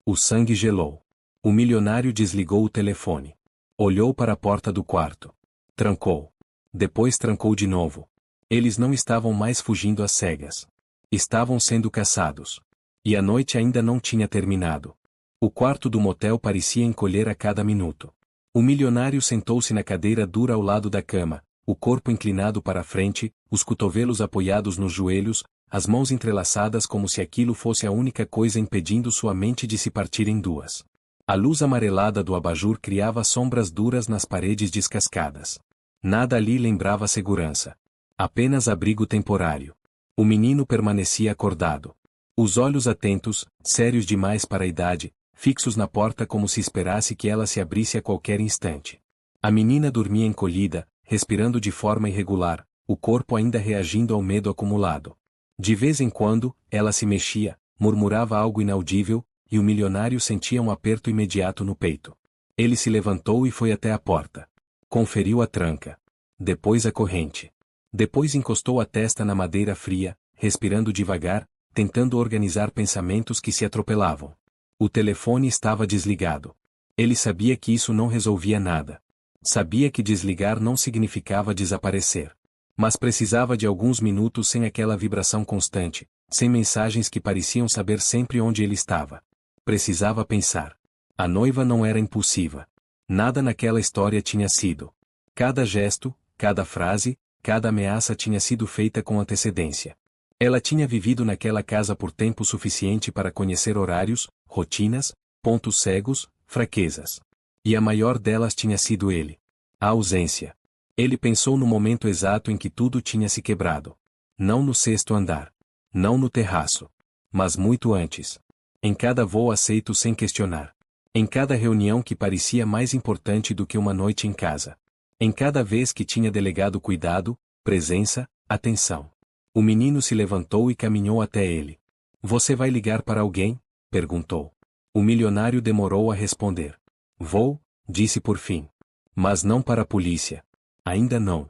O sangue gelou. O milionário desligou o telefone. Olhou para a porta do quarto. Trancou. Depois trancou de novo. Eles não estavam mais fugindo às cegas. Estavam sendo caçados. E a noite ainda não tinha terminado. O quarto do motel parecia encolher a cada minuto. O milionário sentou-se na cadeira dura ao lado da cama, o corpo inclinado para a frente, os cotovelos apoiados nos joelhos, as mãos entrelaçadas como se aquilo fosse a única coisa impedindo sua mente de se partir em duas. A luz amarelada do abajur criava sombras duras nas paredes descascadas. Nada ali lembrava segurança. Apenas abrigo temporário. O menino permanecia acordado. Os olhos atentos, sérios demais para a idade, fixos na porta como se esperasse que ela se abrisse a qualquer instante. A menina dormia encolhida, respirando de forma irregular, o corpo ainda reagindo ao medo acumulado. De vez em quando, ela se mexia, murmurava algo inaudível, e o milionário sentia um aperto imediato no peito. Ele se levantou e foi até a porta. Conferiu a tranca. Depois a corrente. Depois encostou a testa na madeira fria, respirando devagar, tentando organizar pensamentos que se atropelavam. O telefone estava desligado. Ele sabia que isso não resolvia nada. Sabia que desligar não significava desaparecer. Mas precisava de alguns minutos sem aquela vibração constante, sem mensagens que pareciam saber sempre onde ele estava. Precisava pensar. A noiva não era impulsiva. Nada naquela história tinha sido. Cada gesto, cada frase, cada ameaça tinha sido feita com antecedência. Ela tinha vivido naquela casa por tempo suficiente para conhecer horários, rotinas, pontos cegos, fraquezas. E a maior delas tinha sido ele. A ausência. Ele pensou no momento exato em que tudo tinha se quebrado. Não no sexto andar. Não no terraço. Mas muito antes. Em cada voo aceito sem questionar. Em cada reunião que parecia mais importante do que uma noite em casa. Em cada vez que tinha delegado cuidado, presença, atenção. O menino se levantou e caminhou até ele. Você vai ligar para alguém? Perguntou. O milionário demorou a responder. Vou, disse por fim. Mas não para a polícia. Ainda não.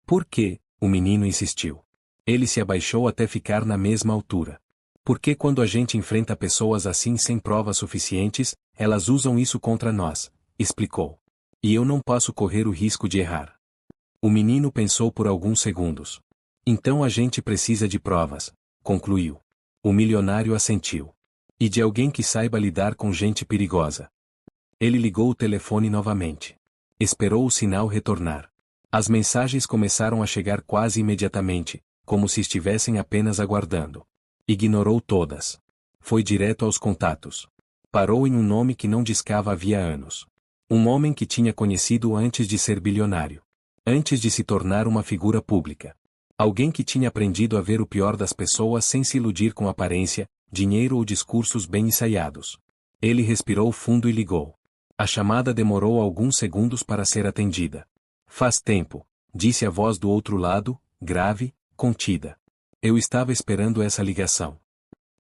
Por quê? O menino insistiu. Ele se abaixou até ficar na mesma altura. Porque quando a gente enfrenta pessoas assim sem provas suficientes, elas usam isso contra nós, explicou. E eu não posso correr o risco de errar. O menino pensou por alguns segundos. Então a gente precisa de provas, concluiu. O milionário assentiu. E de alguém que saiba lidar com gente perigosa. Ele ligou o telefone novamente. Esperou o sinal retornar. As mensagens começaram a chegar quase imediatamente, como se estivessem apenas aguardando. Ignorou todas. Foi direto aos contatos. Parou em um nome que não discava havia anos. Um homem que tinha conhecido antes de ser bilionário. Antes de se tornar uma figura pública. Alguém que tinha aprendido a ver o pior das pessoas sem se iludir com aparência, dinheiro ou discursos bem ensaiados. Ele respirou fundo e ligou. A chamada demorou alguns segundos para ser atendida. Faz tempo, disse a voz do outro lado, grave, contida. Eu estava esperando essa ligação.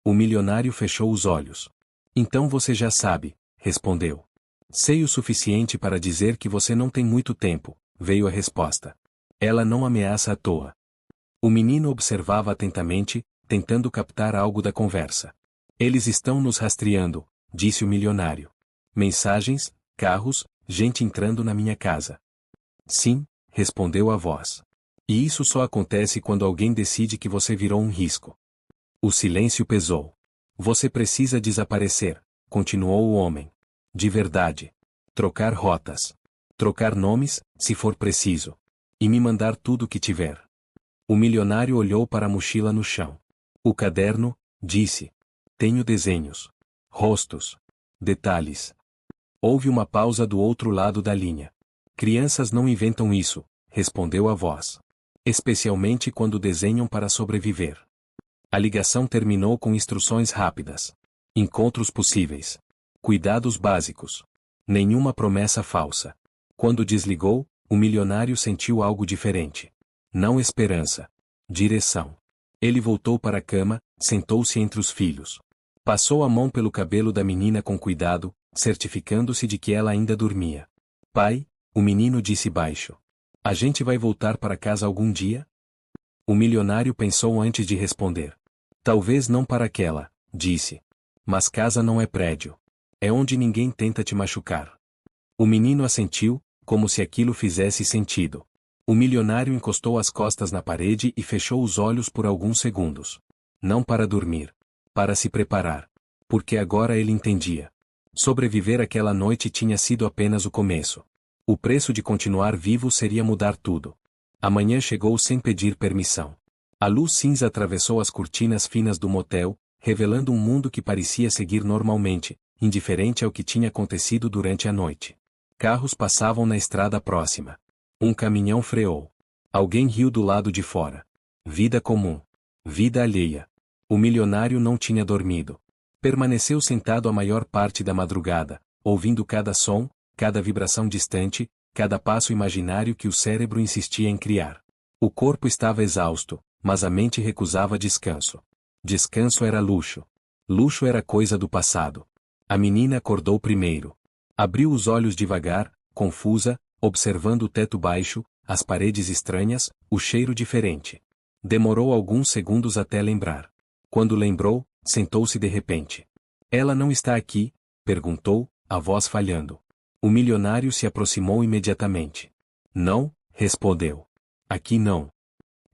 O milionário fechou os olhos. Então você já sabe, respondeu. Sei o suficiente para dizer que você não tem muito tempo, veio a resposta. Ela não ameaça à toa. O menino observava atentamente, tentando captar algo da conversa. Eles estão nos rastreando, disse o milionário. Mensagens, carros, gente entrando na minha casa. Sim, respondeu a voz. E isso só acontece quando alguém decide que você virou um risco. O silêncio pesou. Você precisa desaparecer, continuou o homem. De verdade. Trocar rotas. Trocar nomes, se for preciso. E me mandar tudo o que tiver. O milionário olhou para a mochila no chão. O caderno, disse. Tenho desenhos. Rostos. Detalhes. Houve uma pausa do outro lado da linha. Crianças não inventam isso, respondeu a voz. Especialmente quando desenham para sobreviver. A ligação terminou com instruções rápidas. Encontros possíveis. Cuidados básicos. Nenhuma promessa falsa. Quando desligou, o milionário sentiu algo diferente. Não esperança. Direção. Ele voltou para a cama, sentou-se entre os filhos. Passou a mão pelo cabelo da menina com cuidado, certificando-se de que ela ainda dormia. Pai, o menino disse baixo. A gente vai voltar para casa algum dia? O milionário pensou antes de responder. Talvez não para aquela, disse. Mas casa não é prédio. É onde ninguém tenta te machucar. O menino assentiu, como se aquilo fizesse sentido. O milionário encostou as costas na parede e fechou os olhos por alguns segundos. Não para dormir. Para se preparar. Porque agora ele entendia. Sobreviver aquela noite tinha sido apenas o começo. O preço de continuar vivo seria mudar tudo. Amanhã chegou sem pedir permissão. A luz cinza atravessou as cortinas finas do motel, revelando um mundo que parecia seguir normalmente, indiferente ao que tinha acontecido durante a noite. Carros passavam na estrada próxima. Um caminhão freou. Alguém riu do lado de fora. Vida comum. Vida alheia. O milionário não tinha dormido. Permaneceu sentado a maior parte da madrugada, ouvindo cada som, cada vibração distante, cada passo imaginário que o cérebro insistia em criar. O corpo estava exausto, mas a mente recusava descanso. Descanso era luxo. Luxo era coisa do passado. A menina acordou primeiro. Abriu os olhos devagar, confusa, observando o teto baixo, as paredes estranhas, o cheiro diferente. Demorou alguns segundos até lembrar. Quando lembrou, sentou-se de repente. Ela não está aqui? Perguntou, a voz falhando. O milionário se aproximou imediatamente. Não, respondeu. Aqui não.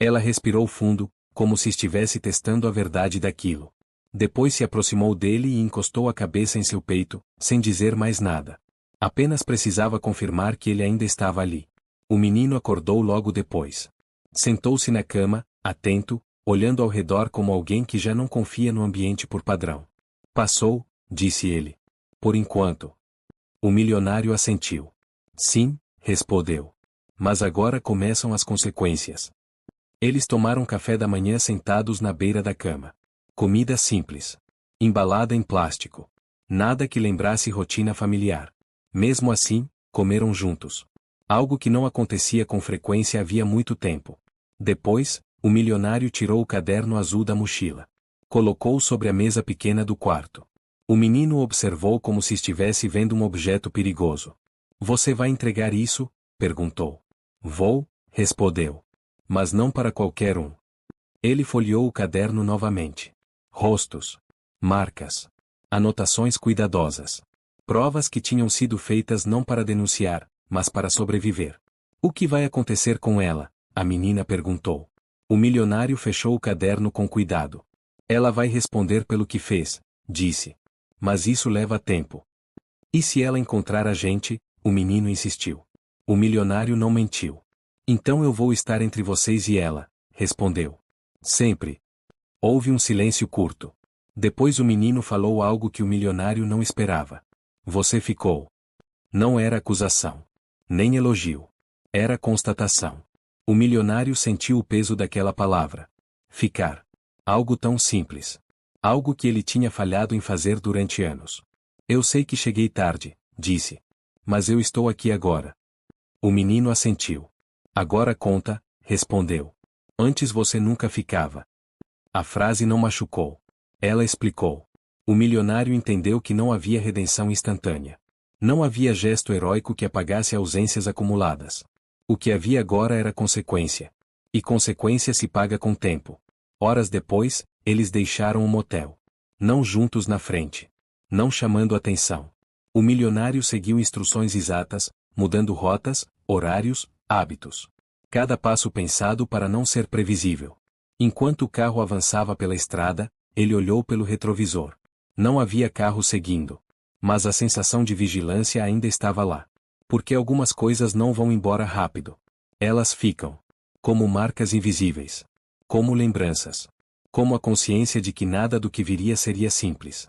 Ela respirou fundo, como se estivesse testando a verdade daquilo. Depois se aproximou dele e encostou a cabeça em seu peito, sem dizer mais nada. Apenas precisava confirmar que ele ainda estava ali. O menino acordou logo depois. Sentou-se na cama, atento, olhando ao redor como alguém que já não confia no ambiente por padrão. Passou, disse ele. Por enquanto. O milionário assentiu. Sim, respondeu. Mas agora começam as consequências. Eles tomaram café da manhã sentados na beira da cama. Comida simples. Embalada em plástico. Nada que lembrasse rotina familiar. Mesmo assim, comeram juntos. Algo que não acontecia com frequência havia muito tempo. Depois, o milionário tirou o caderno azul da mochila. Colocou-o sobre a mesa pequena do quarto. O menino observou como se estivesse vendo um objeto perigoso. Você vai entregar isso? Perguntou. Vou, respondeu. Mas não para qualquer um. Ele folheou o caderno novamente. Rostos. Marcas. Anotações cuidadosas. Provas que tinham sido feitas não para denunciar, mas para sobreviver. O que vai acontecer com ela? A menina perguntou. O milionário fechou o caderno com cuidado. Ela vai responder pelo que fez, disse. Mas isso leva tempo. E se ela encontrar a gente? O menino insistiu. O milionário não mentiu. Então eu vou estar entre vocês e ela, respondeu. Sempre. Houve um silêncio curto. Depois o menino falou algo que o milionário não esperava. Você ficou. Não era acusação. Nem elogio. Era constatação. O milionário sentiu o peso daquela palavra. Ficar. Algo tão simples. Algo que ele tinha falhado em fazer durante anos. Eu sei que cheguei tarde, disse. Mas eu estou aqui agora. O menino assentiu. Agora conta, respondeu. Antes você nunca ficava. A frase não machucou. Ela explicou. O milionário entendeu que não havia redenção instantânea. Não havia gesto heróico que apagasse ausências acumuladas. O que havia agora era consequência. E consequência se paga com tempo. Horas depois, eles deixaram o motel. Não juntos na frente. Não chamando atenção. O milionário seguiu instruções exatas, mudando rotas, horários, hábitos. Cada passo pensado para não ser previsível. Enquanto o carro avançava pela estrada, ele olhou pelo retrovisor. Não havia carro seguindo. Mas a sensação de vigilância ainda estava lá. Porque algumas coisas não vão embora rápido. Elas ficam. Como marcas invisíveis. Como lembranças. Como a consciência de que nada do que viria seria simples.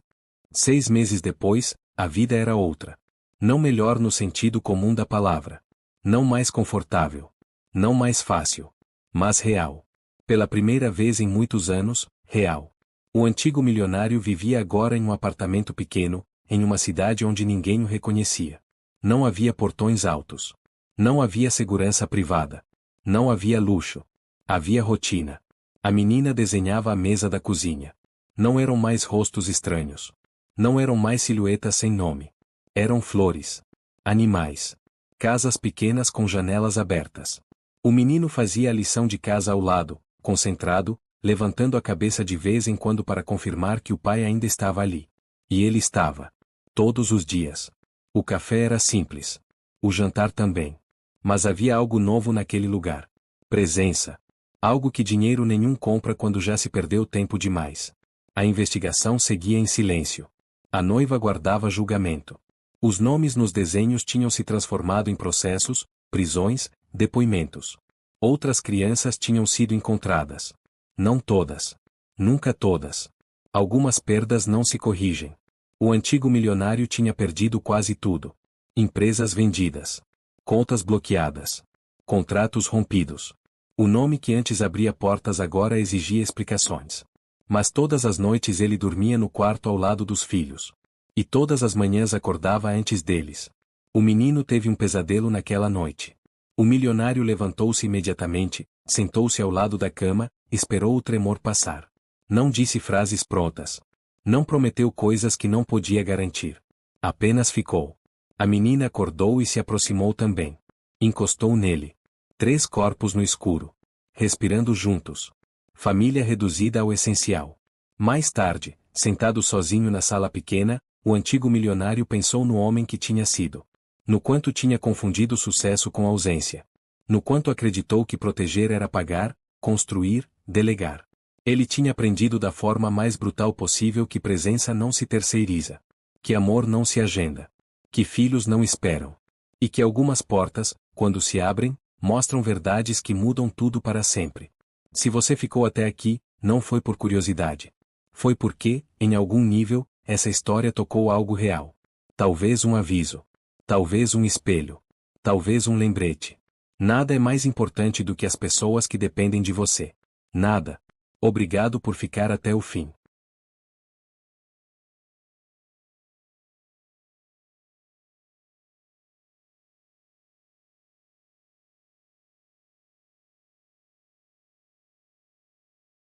6 meses depois, a vida era outra. Não melhor no sentido comum da palavra. Não mais confortável. Não mais fácil. Mas real. Pela primeira vez em muitos anos, real. O antigo milionário vivia agora em um apartamento pequeno, em uma cidade onde ninguém o reconhecia. Não havia portões altos. Não havia segurança privada. Não havia luxo. Havia rotina. A menina desenhava a mesa da cozinha. Não eram mais rostos estranhos. Não eram mais silhuetas sem nome. Eram flores. Animais. Casas pequenas com janelas abertas. O menino fazia a lição de casa ao lado, concentrado, levantando a cabeça de vez em quando para confirmar que o pai ainda estava ali. E ele estava. Todos os dias. O café era simples. O jantar também. Mas havia algo novo naquele lugar. Presença. Algo que dinheiro nenhum compra quando já se perdeu tempo demais. A investigação seguia em silêncio. A noiva guardava julgamento. Os nomes nos desenhos tinham se transformado em processos, prisões, depoimentos. Outras crianças tinham sido encontradas. Não todas. Nunca todas. Algumas perdas não se corrigem. O antigo milionário tinha perdido quase tudo. Empresas vendidas. Contas bloqueadas. Contratos rompidos. O nome que antes abria portas agora exigia explicações. Mas todas as noites ele dormia no quarto ao lado dos filhos. E todas as manhãs acordava antes deles. O menino teve um pesadelo naquela noite. O milionário levantou-se imediatamente, sentou-se ao lado da cama, esperou o tremor passar. Não disse frases prontas. Não prometeu coisas que não podia garantir. Apenas ficou. A menina acordou e se aproximou também. Encostou nele. 3 corpos no escuro. Respirando juntos. Família reduzida ao essencial. Mais tarde, sentado sozinho na sala pequena, o antigo milionário pensou no homem que tinha sido. No quanto tinha confundido sucesso com ausência. No quanto acreditou que proteger era pagar, construir, delegar. Ele tinha aprendido da forma mais brutal possível que presença não se terceiriza. Que amor não se agenda. Que filhos não esperam. E que algumas portas, quando se abrem, mostram verdades que mudam tudo para sempre. Se você ficou até aqui, não foi por curiosidade. Foi porque, em algum nível, essa história tocou algo real. Talvez um aviso. Talvez um espelho. Talvez um lembrete. Nada é mais importante do que as pessoas que dependem de você. Nada. Obrigado por ficar até o fim.